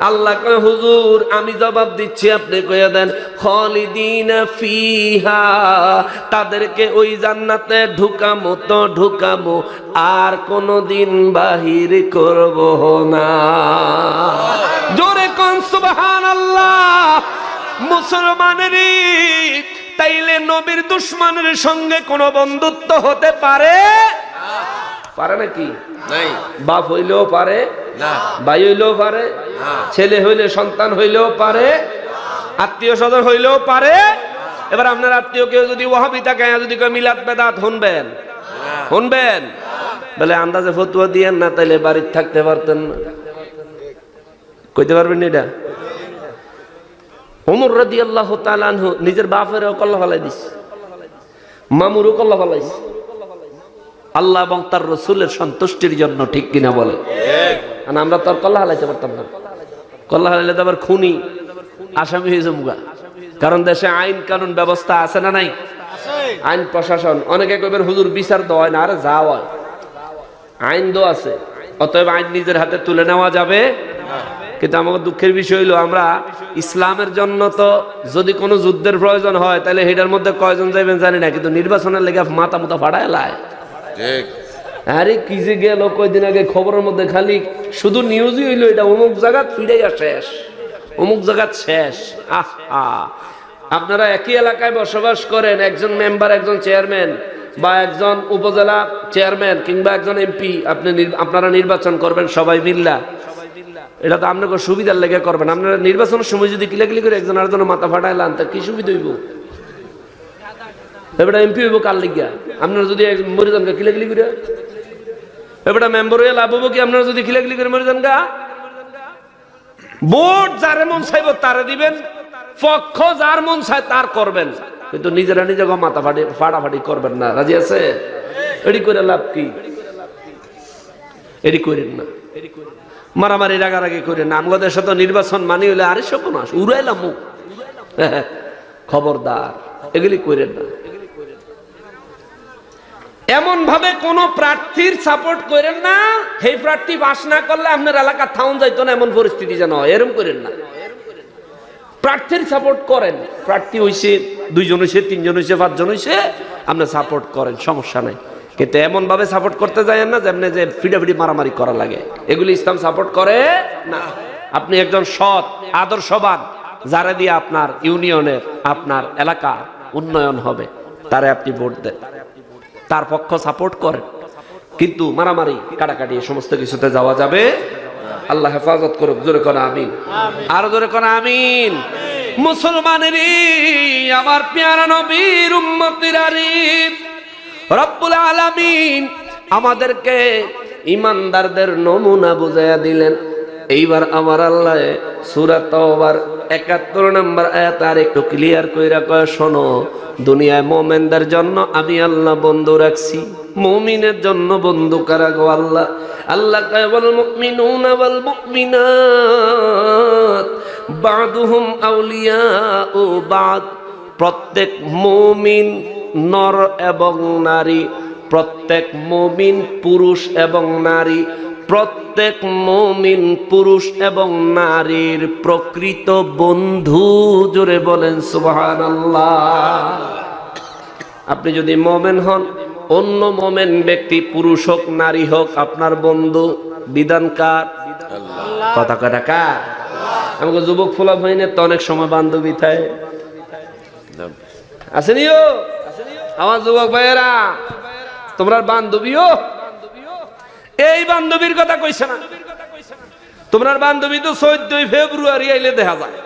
আল্লাহ কয় হুজুর আমি জবাব দিচ্ছি, আপনি কইয়া দেন। খালিদিনা ফিহা, তাদেরকে ওই জান্নাতে ঢুকামো তো ঢুকামো, আর কোনদিন বাহির করব না। জোরে কোন সুবহানাল্লাহ। মুসলমানের তাইলে নবীর দুশমনের সঙ্গে কোন বন্ধুত্ব হতে পারে? পারে নাকি? নাই। বাপ হইলেও পারে না, ভাই হইলেও পারে না, ছেলে হইলে সন্তান হইলেও পারে, আত্মীয় স্বজন হইলেও পারে। এবার আপনার আত্মীয় কেউ যদি ওয়াহাবি থাকে, যদি কেউ মিলাদ বেদাত শুনবেন, শুনবেন বলে আন্দাজে ফতোয়া দিয়েন না, তাইলে বাড়িতে থাকতে পারতেন না। কইতে পারবেন এটা? ওমর রাদিয়াল্লাহু তাআলা আনহু নিজের বাপেরও কল্লা ফেলাই দিছে, মামুরও কল্লা ফেলাইছে, আল্লাহ এবং তার রাসূলের সন্তুষ্টির জন্য, ঠিক কিনা বলে? ঠিক। আমরা তো আর কল্লা হালাইতে পারতাম না, কল্লা হালাইলে তো আবার খুনি আসামি হয়ে যাবো। কারণ দেশে আইন কানুন ব্যবস্থা আছে না নাই? আইন প্রশাসন। অনেকে কইবেন হুজুর বিচার তো হয় না, আরে যা হয় আইন তো আছে, অতএব আইন নিজের হাতে তুলে নেওয়া যাবে। কিন্তু আমাদের দুঃখের বিষয় হইলো আমরা ইসলামের জন্য তো যদি কোনো যুদ্ধের প্রয়োজন হয় তাহলে হেটার মধ্যে কয়জন যাইবেন জানি না, কিন্তু নির্বাচনের লেগে মাথা মুথা ফাড়ায় লাই। ঠিক। আরে কি যে গেল কয়দিন আগে খবরের মধ্যে খালি শুধু নিউজই হইলো, এটা অমুক জায়গা ফিরাইয়া শেষ, অমুক জায়গা শেষ। আহা, আপনারা একই এলাকায় বসবাস করেন, একজন মেম্বার, একজন চেয়ারম্যান বা একজন উপজেলা চেয়ারম্যান কিংবা একজন এমপি, আপনারা নির্বাচন করবেন সবাই মিল্লা। এটা তো আপনাকে সুবিধার লেগে করবেন। আপনারা নির্বাচনের সময় যদি কিলাকিলি করে একজন আরেকজনের মাথা ফাটায় লান, তা কি সুবিধা হইব? এবারে এমপি হইব কার লিগা? আপনারা যদি মরিজানকে কিলাকিলি করে, এবারে মেম্বার হয়ে লাভ হবো কি আপনারা যদি কিলাকিলি করে মরিজানকা? ভোট যারে মন চাইব তারে দিবেন, পক্ষ যার মন চায় তার করবেন, কিন্তু নিজেরা নিজেকে মাথা ফাটাফাটি করবেন না। রাজি আছে? এডি করে লাভ কি? এডি করেন না, মারামারি রাগারাগি করেন না। আমাদের সাথে নির্বাচন মানি হলে আরে সর্বনাশ উড়াইলাম মুখ, খবরদার এগুলি করেন না। এমন ভাবে কোন প্রার্থীর সাপোর্ট করেন না, সেই প্রার্থী পাস না করলে আপনার এলাকা থাউন যাইতো না, এমন পরিস্থিতি যেন হয়, এরকম করেন না। প্রার্থীর সাপোর্ট করেন, প্রার্থী হইছে 2 জন হইছে 3 জন হইছে 5 জন হইছে, আপনি সাপোর্ট করেন, সমস্যা নাই, কিন্তু এমন ভাবে সাপোর্ট করতে যায়েন না যেমন যে ফিডাফিডি মারামারি করা লাগে, এগুলি ইসলাম সাপোর্ট করে না। আপনি একজন সৎ আদর্শবান, যারা দিয়ে আপনার ইউনিয়নের আপনার এলাকা উন্নয়ন হবে, তারে আপনি ভোট দেন, তার পক্ষ সাপোর্ট করেন, কিন্তু মারামারি কাটাকাটি সমস্ত কিছুতে যাওয়া যাবে। আল্লাহ হেফাজত করুক। জোরে করে আমিন, আর জোরে করে আমিন। মুসলমানেরই আমার পেয়ারা নবীর উম্মতিরারি রব্বুল আলামিন আমাদেরকে ইমানদারদের নমুনা বুঝাইয়া দিলেন। এইবার আমার আল্লাহ সূরা তাওবার 71 নম্বর আয়াত আর একটু ক্লিয়ার কইরা কয়, শোনো, দুনিয়ায় মুমিনদের জন্য আমি আল্লাহ বন্ধু রাখছি, মুমিনের জন্য বন্ধু কারা গো? আল্লাহ। আল্লাহ কয়, ওয়াল মুমিনুনা ওয়াল মুমিনাত বাদুহুম আউলিয়াউ বাদ। প্রত্যেক মুমিন নর এবং নারী, প্রত্যেক মুমিন পুরুষ এবং নারী, প্রত্যেক মুমিন পুরুষ এবং নারীর প্রকৃত বন্ধু। জোরে বলেন সুবহানাল্লাহ। আপনি যদি মুমিন হন, অন্য মুমিন ব্যক্তি পুরুষ হোক নারী হোক আপনার বন্ধু। বিধান কার? আল্লাহ। কথা কথা কার? আমাকে যুবক ফোলা ভাইনে তো অনেক সময় বান্ধবী থাকে, আসেনিও আমার যুবক ভাইয়েরা, তোমরা বান্ধবীও এই বান্ধবীর কথা কইছে না, তোমার বান্ধবী তো 14 ফেব্রুয়ারি আইলে দেখা যায়,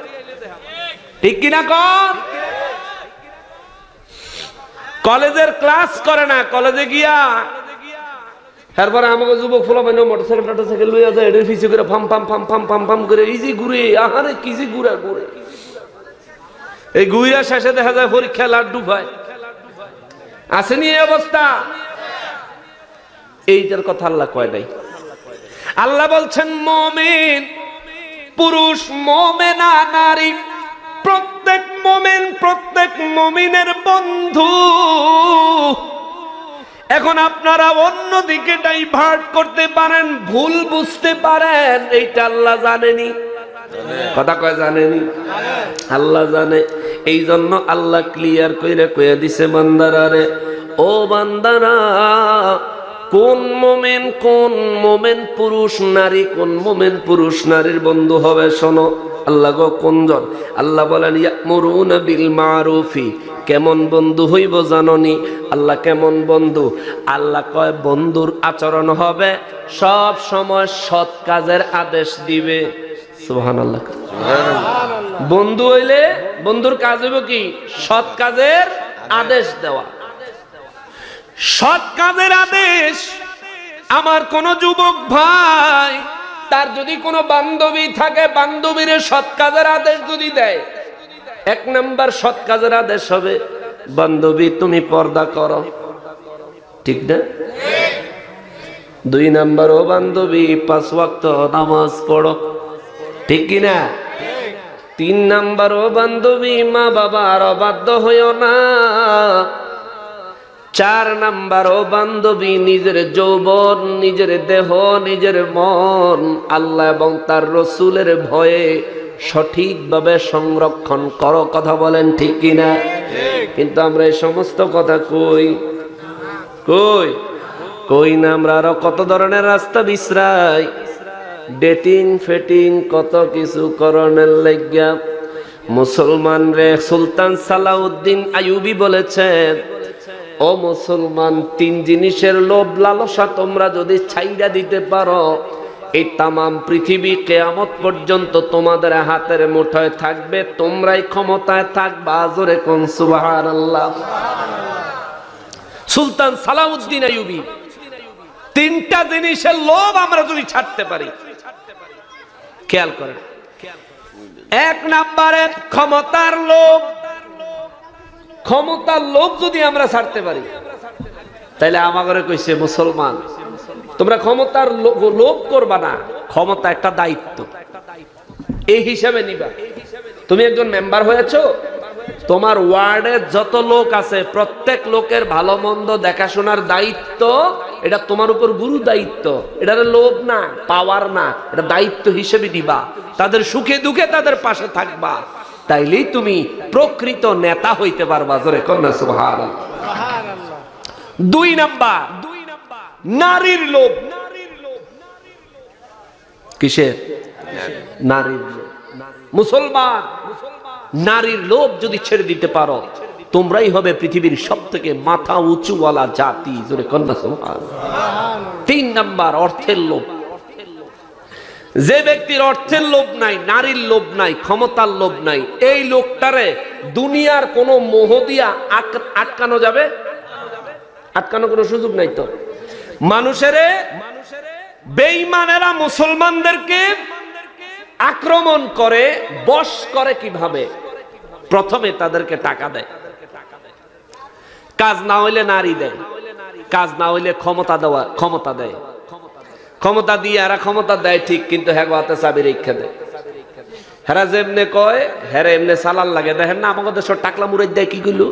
ঠিক কিনা কর? কলেজের ক্লাস করে না, কলেজে গিয়া এরপরে আমাকে যুবক ফোলা মানে মোটরসাইকেল লইয়া যায়, এটার পিছিয়ে করে ফাম ফাম ফাম ফাম ফাম ফাম করে এই যে ঘুরে, আহারে কি যে ঘুরা ঘুরে, এই ঘুরা শেষে দেখা যায় পরীক্ষা লাড্ডু ভাই। আসেনি এই অবস্থা? এইটার কথা আল্লাহ কয় নাই। আল্লাহ বলছেন মুমিন পুরুষ, মুমিনা নারী, প্রত্যেক মুমিন প্রত্যেক মুমিনের বন্ধু। এখন আপনারা অন্যদিকে ডাইভার্ট করতে পারেন, ভুল বুঝতে পারেন, এইটা আল্লাহ জানেনি। কথা কয় জানেনি? আল্লাহ জানে। এই জন্য আল্লাহ ক্লিয়ার কইরা কইয়া দিছে, বান্দারা রে, ও বান্দারা, কোন মোমেন পুরুষ নারী, কোন মোমেন পুরুষ নারীর বন্ধু হবে শোনো। আল্লাহ গো কোনজন? আল্লাহ বলেন ইয়ামুরুনা বিল মারুফি। কেমন বন্ধু হইব জাননি? আল্লাহ কেমন বন্ধু? আল্লাহ কয় বন্ধুর আচরণ হবে সব সময় সৎ কাজের আদেশ দিবে। সুবহানাল্লাহ। বন্ধু হইলে বন্ধুর কাজ হইব কি? সৎ কাজের আদেশ দেওয়া। সৎ কাজের আদেশ। আমার কোন যুবক ভাই, তার যদি কোনো বান্ধবী থাকে, বান্ধবীর সৎ কাজের আদেশ যদি দেয়, 1 নাম্বার সৎ কাজের আদেশ হবে, বান্ধবী তুমি পর্দা করো, ঠিক না? 2 নাম্বার, ও বান্ধবী 5 ওয়াক্ত নামাজ পড়ো, ঠিক কিনা? 3 নাম্বার, ও বান্ধবী মা বাবার অবাধ্য হইও না। 4 নাম্বার, ও বান্ধবী নিজের যৌবন, নিজের দেহ, নিজের মন আল্লাহ এবং তার রসুলের ভয়ে সঠিকভাবে সংরক্ষণ করো। কথা বলেন ঠিক কিনা? কিন্তু আমরা এই সমস্ত কথা কই কই কই না। আমরা আরো কত ধরনের রাস্তা বিশ্রাই, ডেটিং ফেটিং কত কিছু করণের লাগিয়া। মুসলমান রে, সুলতান সালাউদ্দিন আইয়ুবী বলেছেন, ও মুসলমান, 3 জিনিসের লোভ লালসা তোমরা যদি ছাইড়া দিতে পারো, এই তামাম পৃথিবী কিয়ামত পর্যন্ত তোমাদের হাতের মুঠোয় থাকবে, তোমরাই ক্ষমতায় থাকবা। জোরে কোন সুবহানাল্লাহ। সুলতান সালাউদ্দিন আইয়ুবী 3টা জিনিসের লোভ আমরা যদি ছাড়তে পারি, খেয়াল করেন। এক নম্বরে ক্ষমতার লোভ। ক্ষমতার লোভ যদি আমরা ছাড়তে পারি তাহলে আমাদের কইছে মুসলমান তোমরা ক্ষমতার লোভ করবা না, ক্ষমতা একটা দায়িত্ব, এই হিসাবে নিবা। তুমি একজন মেম্বার হয়েছো, তোমার ওয়ার্ডে যত লোক আছে প্রত্যেক লোকের ভালো মন্দ দেখাশোনার দায়িত্ব, এটা তোমার উপর গুরু দায়িত্ব। এটা লোভ না, পাওয়ার না, এটা দায়িত্ব হিসেবে দিবা। তাদের সুখে দুঃখে তাদের পাশে থাকবা, তাইলেই তুমি প্রকৃত নেতা হইতে পারবা। জোরে কন্যা সুবহানাল্লাহ। দুই নাম্বার নারীর লোভ। কিসের? নারীর লোভ। মুসলমান নারীর লোভ যদি ছেড়ে দিতে পারো তোমরাই হবে পৃথিবীর সবথেকে মাথা উঁচুওয়ালা জাতি। জোরে কন্যা সুবহানাল্লাহ। তিন নাম্বার অর্থের লোভ। যে ব্যক্তির অর্থের লোভ নাই, নারীর লোভ নাই, ক্ষমতার লোভ নাই, এই লোকটারে দুনিয়ার কোন মোহ দিয়া আটকানো যাবে? আটকানো কোনো সুযোগ নাই। তো মানুষের বেঈমানেরা মুসলমানদেরকে আক্রমণ করে, বশ করে কিভাবে? প্রথমে তাদেরকে টাকা দেয়, কাজ না হইলে নারী দেয়, কাজ না হইলে ক্ষমতা দেয়। ক্ষমতা দিয়ে এরা ক্ষমতা দেয় ঠিক, কিন্তু হ্যাঁ হাতে চাবি রেখে দেয়। হেরা যেমনে কয় হেরা এমনে সালাল লাগে। দেখেন না আমাদের দেশের টাকলা মুড়াই দেয়, কি কইল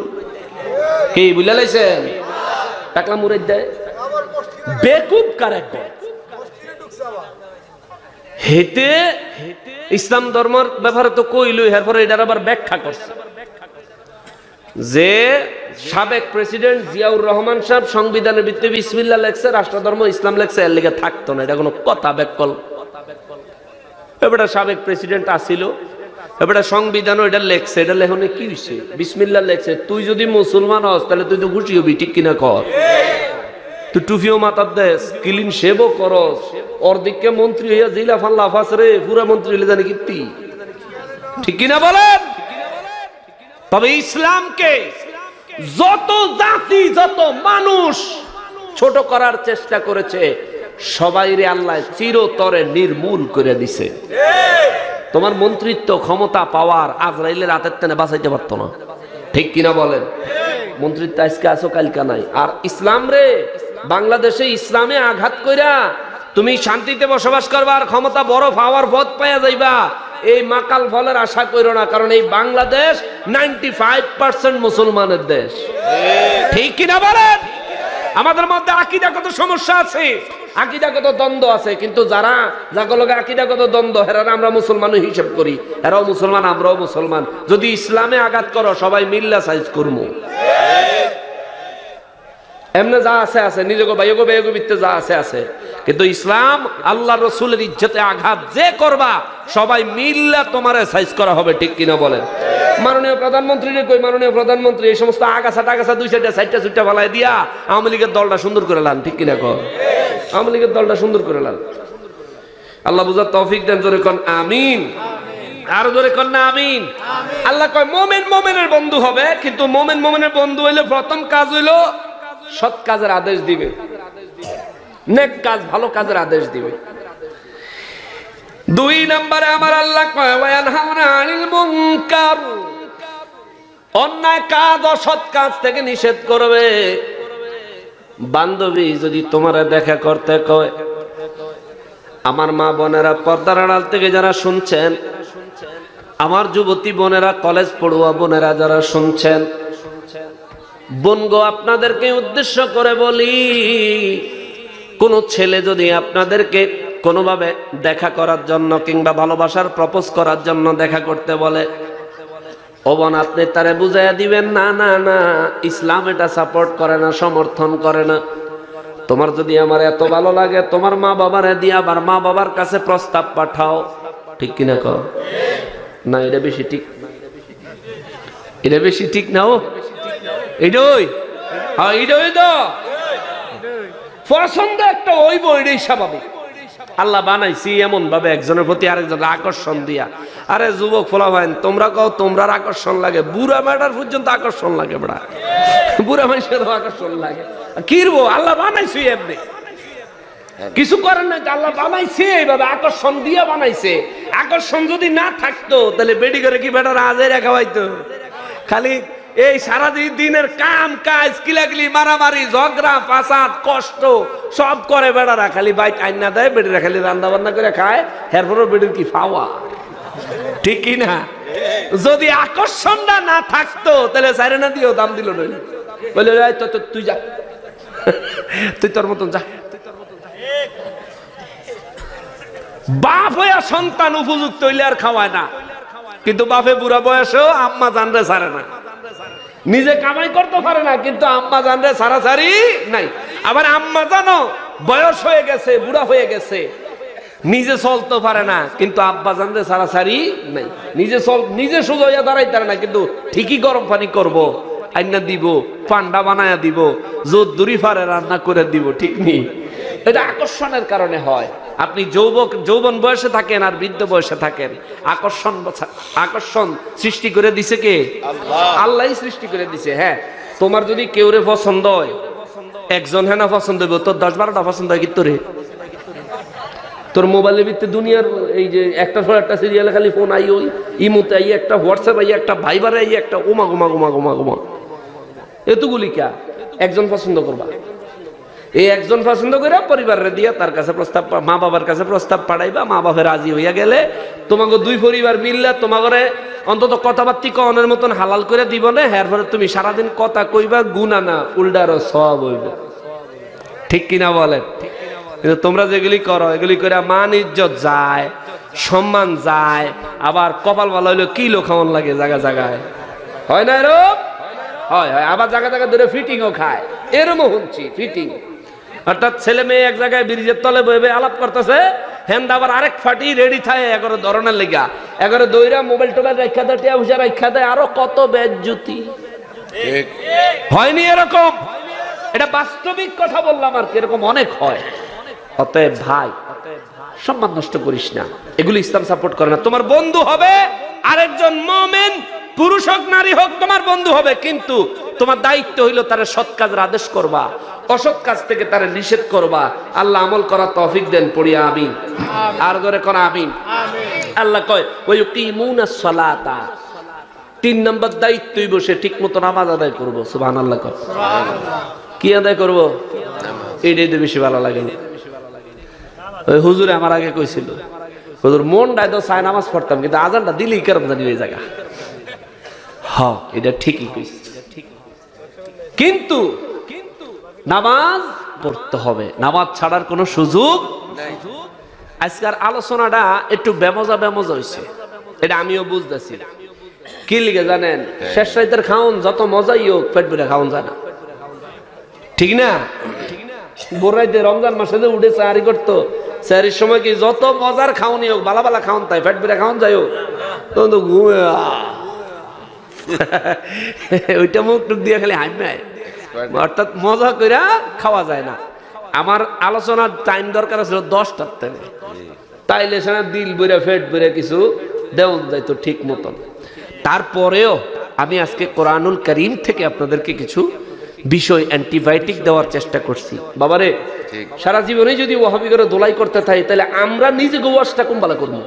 কি বুঝলে লাইছেন? টাকলা মুড়াই দেয় বেকুব কারে হেতে ইসলাম ধর্মের ব্যাপারে তো কইলই, এরপরে এটার আবার ব্যাখ্যা করছে যে সাবেক প্রেসিডেন্ট জিয়াউর রহমান সাহেব সংবিধানের ভিত্তিতে বিসমিল্লাহ লেখছে, রাষ্ট্রধর্ম ইসলাম লেখছে, এর লেগে থাকতো না। এটা কোনো কথা? ব্যাকল। এবারে সাবেক প্রেসিডেন্ট আসিল, এবারে সংবিধান এটা লেখছে, এটা লেখনে কি হইছে? বিসমিল্লাহ লেখছে। তুই যদি মুসলমান হস তাহলে তুই তো খুশি হবি, ঠিক কিনা কর? তুই টুপিও মাথার দেশ, ক্লিন শেভও করস, ওর দিকে মন্ত্রী হইয়া জিলা ফাল্লা ফাস রে, পুরা মন্ত্রী হইলে জানি কীর্তি, ঠিক কিনা বলেন? তবে ইসলামকে যত জাতি যত মানুষ ছোট করার চেষ্টা করেছে সবাইরে আল্লাহ চিরতরে নির্মূল করে দিছে। তোমার মন্ত্রিত্ব ক্ষমতা পাওয়ার আজরাইলের রাতের টেনে বাঁচাইতে পারতো না, ঠিক কিনা বলেন? মন্ত্রিত্ব আজকে আসো কালকা নাই। আর ইসলাম রে বাংলাদেশে ইসলামে আঘাত কইরা তুমি শান্তিতে বসবাস করবা আর ক্ষমতা বড় পাওয়ার পথ পাইয়া যাইবা, এই মাকাল ফলের আশা করো না। কারণ এই বাংলাদেশ 95% মুসলমানের দেশ, ঠিক কিনা বলেন? আমাদের মধ্যে আকীদাগত সমস্যা আছে, আকীদাগত দ্বন্দ্ব আছে, কিন্তু যারা যাগুলোকে আকীদাগত দ্বন্দ্ব হেরা আমরা মুসলমান হিসাব করি, এরাও মুসলমান আমরাও মুসলমান। যদি ইসলামে আঘাত করো সবাই মিল্লা সাইজ করবো। এমনি যা আছে আছে, নিজেকে ভাইগো ভাইগো ভিত্তে যা আছে আছে, কিন্তু ইসলাম আল্লাহ রসুলের ইজ্জতে আঘাত যে করবা সবাই মিল্লা তোমার সাইজ করা হবে, ঠিক কিনা বলেন? মাননীয় প্রধানমন্ত্রীরে কই, মাননীয় প্রধানমন্ত্রী এই সমস্ত আগাছা টাগাছা দুই সাইডে সাইডটা সুইটটা ফালাই দিয়া আওয়ামী লীগের দলটা সুন্দর করে লান, ঠিক কিনা কর? আওয়ামী লীগের দলটা সুন্দর করে লান। আল্লাহ বুঝার তৌফিক দেন। জোরে কোন আমিন, আরো জোরে কোন না আমিন। আল্লাহ কয় মোমেন মোমেনের বন্ধু হবে, কিন্তু মোমেন মোমেনের বন্ধু হইলে প্রথম কাজ হইলো সৎ কাজের আদেশ দিবে, নেক কাজ ভালো কাজের আদেশ দিবে। দুই নম্বরে আমার আল্লাহ কয় ওয়ায়ানহাউনা আনিল মুনকার, অন্যায় কাজ অসৎ কাজ থেকে নিষেধ করবে। বান্ধবী যদি তোমার দেখা করতে কয়, আমার মা বোনেরা পর্দার আড়াল থেকে যারা শুনছেন, আমার যুবতী বোনেরা কলেজ পড়ুয়া বোনেরা যারা শুনছেন, বোনগো আপনাদেরকে উদ্দেশ্য করে বলি, কোন ছেলে যদি আপনাদেরকে কোনোভাবে দেখা করার জন্য কিংবা ভালোবাসার প্রপোজ করার জন্য দেখা করতে বলে, ও বোন আপনি তারে বুঝাইয়া দিবেন না না না, ইসলাম এটা সাপোর্ট করে না, সমর্থন করে না। তোমার যদি আমার এত ভালো লাগে তোমার মা বাবারে দিয়ে আবার মা বাবার কাছে প্রস্তাব পাঠাও, ঠিক কিনা কর? না এটা বেশি ঠিক, এটা বেশি ঠিক না। ও এটাই হ্যাঁ এটাই তো পছন্দ একটা হইব, এটাই স্বাভাবিক। আল্লাহ বানাইছি এমন ভাবে একজনের প্রতি আরেকজনের আকর্ষণ দিয়া। আরে যুবক ফলা ভাই তোমরা কও তোমরা আকর্ষণ লাগে, বুড়া মেয়েটার পর্যন্ত আকর্ষণ লাগে, বড়া বুড়া মানুষের আকর্ষণ লাগে। কিরবো আল্লাহ বানাইছি এমনি। কিছু করেন না, আল্লাহ বানাইছে এইভাবে, আকর্ষণ দিয়ে বানাইছে। আকর্ষণ যদি না থাকতো তাহলে বেডি করে কি বেটা রাজে রেখা হইতো? খালি এই সারা দিনের কাম কাজ কিলাকিলি মারামারি ঝগড়া ফাসাদ কষ্ট সব করে বেড়ারা, খালি বাইক আইনা দেয়, বেডিরা খালি রান্না বান্না করে খায়, এরপরও বেডির কি ফাওয়া, ঠিক কি না? যদি আকর্ষণটা না থাকতো তাহলে সাইরে না দিও দাম দিল নই, বলে তুই যা, তুই তোর মতন যা। বাপ হইয়া সন্তান উপযুক্ত হইলে আর খাওয়ায় না, কিন্তু বাপে বুড়া বয়সেও আম্মা জানরে ছাড়ে না, নিজে কামাই করতে পারে না, কিন্তু আম্মা জানরে ছাড়াছাড়ি নাই। আবার আম্মা জানো বয়স হয়ে গেছে, বুড়া হয়ে গেছে, নিজে চলতে পারে না, কিন্তু আব্বা জানরে ছাড়াছাড়ি নাই। নিজে সোজা হইয়া দাঁড়াইতে পারে না, কিন্তু ঠিকই গরম পানি করব, আইনা দিব, পান্ডা বানায়া দিব, জোর দূরি ফারে রান্না করে দিব, ঠিক নেই? এটা আকর্ষণের কারণে হয়। আপনি যৌবন বয়সে থাকেন আর বৃদ্ধ বয়সে থাকেন, আকর্ষণ সৃষ্টি করে দিছে কে? আল্লাহই সৃষ্টি করে দিছে। হ্যাঁ, তোমার যদি কেউরে পছন্দ হয়, একজন হ্যাঁ না পছন্দ হইব, তোর 10-12টা পছন্দ হয় কিন্তু রে, তোর মোবাইলের ভিতরে দুনিয়ার এই যে একটা পর একটা সিরিয়ালে খালি ফোন আই, ওই ইমোতে আই, একটা হোয়াটসঅ্যাপ আই, একটা ভাইবারে আই, একটা ওমা গোমা গোমা গোমা গোমা, এতগুলি কা একজন পছন্দ করবা? এই একজন পছন্দ করে পরিবারের দিয়া তার কাছে প্রস্তাব, মা বাবার কাছে প্রস্তাব পাঠাইবা, মা বাবা রাজি হইয়া গেলে তোমাকে দুই পরিবার মিললে তোমাকে অন্তত কথাবার্তি কনের মতন হালাল করে দিব না। এরপরে তুমি সারাদিন কথা কইবা, গুনাহ না উল্টারও সওয়াব হইব, ঠিক কিনা বলেন? কিন্তু তোমরা যেগুলি করো, এগুলি করে মান ইজ্জত যায়, সম্মান যায়, আবার কপাল ভালো হইলো কিলো খাওয়ান লাগে জায়গা জায়গায়, হয় না এরকম? হয় হয়, আবার জায়গা জায়গা ধরে ফিটিংও খায়, এরমও শুনছি ফিটিং। অর্থাৎ ছেলে মেয়ে এক জায়গায় ব্রিজের তলে বইবে আলাপ করতেছে, হ্যান্ড আবার আরেক ফাটি রেডি থাকে এগারো ধরনের লেগা, এগারো দইরা মোবাইল টোবাইল রাখা দেয়, টিয়া পয়সা রাখা দেয়, আরো কত বেজ্জুতি। হয়নি এরকম? এটা বাস্তবিক কথা বললাম আর কি, এরকম অনেক হয়। অতএব ভাই, সম্মান নষ্ট করিস না, এগুলো ইসলাম সাপোর্ট করে না। তোমার বন্ধু হবে আরেকজন মুমিন, পুরুষ হোক নারী হোক তোমার বন্ধু হবে, কিন্তু তোমার দায়িত্ব হইলো তার সৎ কাজের আদেশ করবা, অসৎ কাজ থেকে তার নিষেধ করবা। আল্লাহ আমল করার তৌফিক দেন, পড়িয়া আমিন। আর করে কোন আমিন। আল্লাহ কয় ওয়ায়ুকিমুনাস সালাতা, 3 নম্বর দায়িত্বই বসে ঠিক মতো নামাজ আদায় করব। সুবহানাল্লাহ কয়, কি আদায় করব? এইটাই তো বেশি ভালো লাগে। ওই হুজুরে আমার আগে কইছিল, হুজুর মন ডাই তো চায় নামাজ পড়তাম, কিন্তু আজানটা দিলেই কেরম জানি ওই জায়গা। হ্যাঁ, এটা ঠিকই কইছে, কিন্তু নামাজ পড়তে হবে, নামাজ ছাড়ার কোনো সুযোগ নাই। আজকের আলোচনাটা একটু বেমজা হইছে, এটা আমিও বুঝতেছি। কি লিগে জানেন? শেষ রাতের খাওন যত মজাই হোক, পেট ভরে খাওন যায় না, ঠিক না? বোরাইতে রমজান মাসে যে উঠে চারি করতো, চারির সময় কি যত মজার খাওনি হোক, বালা বালা খাওন, তাই পেট ভরে খাওন যাই হোক, তখন তো ঘুমে ওইটা মুখ টুক দিয়ে খালি হাইমায়, অর্থাৎ মজা করে খাওয়া যায় না। আমার আলোচনার টাইম দরকার ছিল 10টার থেকে, তাইলে সেখানে দিল বইরা ফেট বইরা কিছু দেওয়া যাইতো ঠিক মতন। তারপরেও আমি আজকে কোরআনুল কারীম থেকে আপনাদেরকে কিছু বিষয় অ্যান্টিবায়োটিক দেওয়ার চেষ্টা করছি। বাবারে, সারা জীবনে যদি ওয়াহাবি করে দোলাই করতে থাকি, তাহলে আমরা নিজেকে ওয়াজটা কোনবেলা করবো?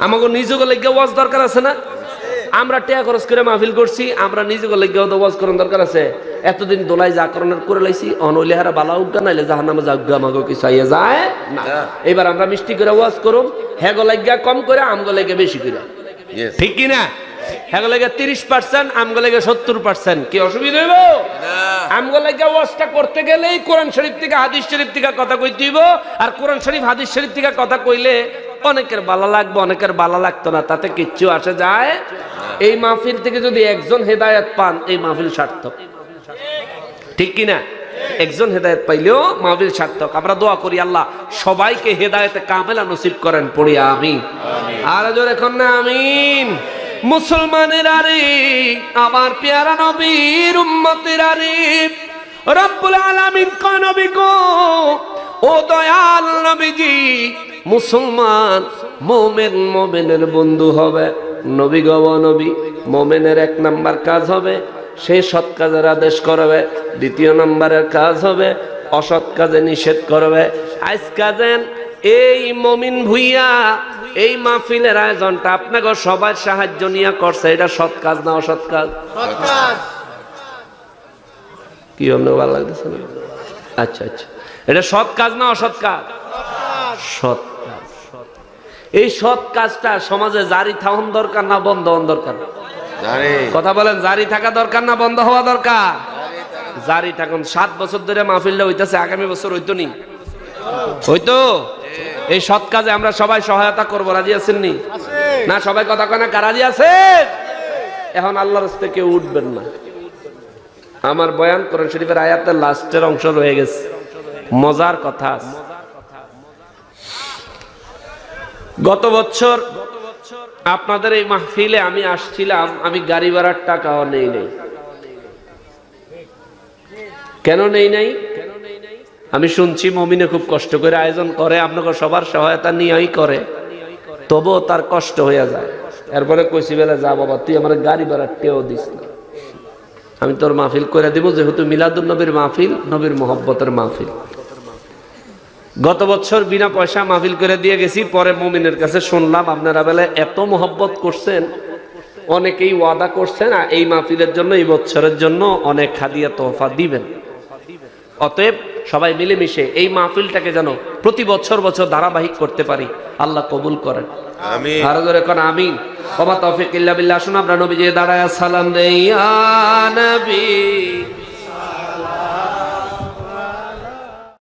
আমাকে নিজেকে লেগে ওয়াজ দরকার আছে না? আমরা টেয়া খরচ করে মাহফিল করছি, আমরা নিজেকে লেগে ওয়াজ করার দরকার আছে? এতদিন দোলাই যা করণের করে লাইছি, অনইলে হারা বালা উজ্ঞা, নাইলে জাহান্নামে যাজ্ঞা আমাকে কিছু আইয়া যায় না। এবার আমরা মিষ্টি করে ওয়াজ করুম, হেগো লাগিয়া কম করে, আমগো লেগে বেশি করে, ঠিক কিনা? হেগো লেগে 30%, আমগো লেগে 70%, কি অসুবিধা হইব? আমগো লেগে ওয়াজটা করতে গেলেই কোরআন শরীফ থেকে হাদিস শরীফ থেকে কথা কইতে হইব, আর কোরআন শরীফ হাদিস শরীফ থেকে কথা কইলে অনেকের ভালো লাগবে, অনেকের ভালো লাগতো না, তাতে কিচ্ছু আসে যায়। এই মাহফিল থেকে যদি একজন হেদায়েত পান, এই মাহফিল সার্থক, ঠিক কিনা? একজন হেদায়েত পাইলেও মাহফিল সার্থক। আমরা দোয়া করি আল্লাহ সবাইকে হেদায়েতে কামেলা নসিব করেন, পড়ি আমিন। আর জোরে কোন না আমিন। মুসলমানেরা রে, আমার পেয়ারা নবীর উম্মতেরা রে, রব্বুল আলামিন কোন নবী গো, ও দয়াল নবীজি, মুসলমান মুমিন মুমিনের বন্ধু হবে। নবী গো নবী, মুমিনের 1 নাম্বার কাজ হবে সে সৎ কাজের আদেশ করবে, 2 নম্বরের কাজ হবে অসৎ কাজে নিষেধ করবে, আজকা যেন এই মমিন ভুইয়া এই মাহফিলের আয়োজনটা আপনাকে সবার সাহায্য নিয়ে করছে, এটা সৎ কাজ না অসৎ কাজ? কি অন্য ভালো লাগতেছে না? আচ্ছা আচ্ছা, এটা সৎ কাজ না অসৎ কাজ? সৎ কাজ। এই সৎ কাজটা সমাজে জারি থাকুন দরকার না বন্ধ হওয়ার দরকার? কথা বলেন, জারি থাকা দরকার না বন্ধ হওয়া দরকার? জারি থাকুন। 7 বছর ধরে মাহফিলটা হইতেছে, আগামী বছর হইতো নি? হইতো। এই সৎ কাজে আমরা সবাই সহায়তা করবো, রাজি আছেন নি? না সবাই কথা কয় না, রাজি আছেন? এখন আল্লাহর রাস্তায় কেউ উঠবেন না। আমার বয়ান কোরআন শরীফের আয়াতের লাস্টের অংশ রয়ে গেছে, মজার কথা। গত বছর আপনাদের এই মাহফিলে আমি আসছিলাম, আমি গাড়ি ভাড়ার টাকাও নেই নাই। কেন নেই নাই? আমি শুনছি মমিনে খুব কষ্ট করে আয়োজন করে, আপনাকে সবার সহায়তা নিয়েই করে, তবুও তার কষ্ট হয়ে যায়। এরপরে কইছি বেলা, যা বাবা তুই আমার গাড়ি ভাড়ার টেও দিস না, আমি তোর মাহফিল করে দিব, যেহেতু মিলাদুন নবীর মাহফিল, নবীর মোহব্বতের মাহফিল। গত বছর বিনা পয়সা মাহফিল করে দিয়ে গেছি। পরে মুমিনের কাছে শুনলাম আপনারা বেলা এত মোহব্বত করছেন, অনেকেই ওয়াদা করছেন এই মাহফিলের জন্য, এই বছরের জন্য অনেক হাদিয়া তোহফা দিবেন। অতএব সবাই মিলেমিশে এই মাহফিলটাকে যেন প্রতি বছর বছর ধারাবাহিক করতে পারি, আল্লাহ কবুল করেন। আমিন। আর জোরে কোন আমিন। ওয়া মা তাওফীক ইল্লা বিল্লাহ। আসুন আমরা নবীজি দাঁড়ায় সালাম দেই, ইয়া নবী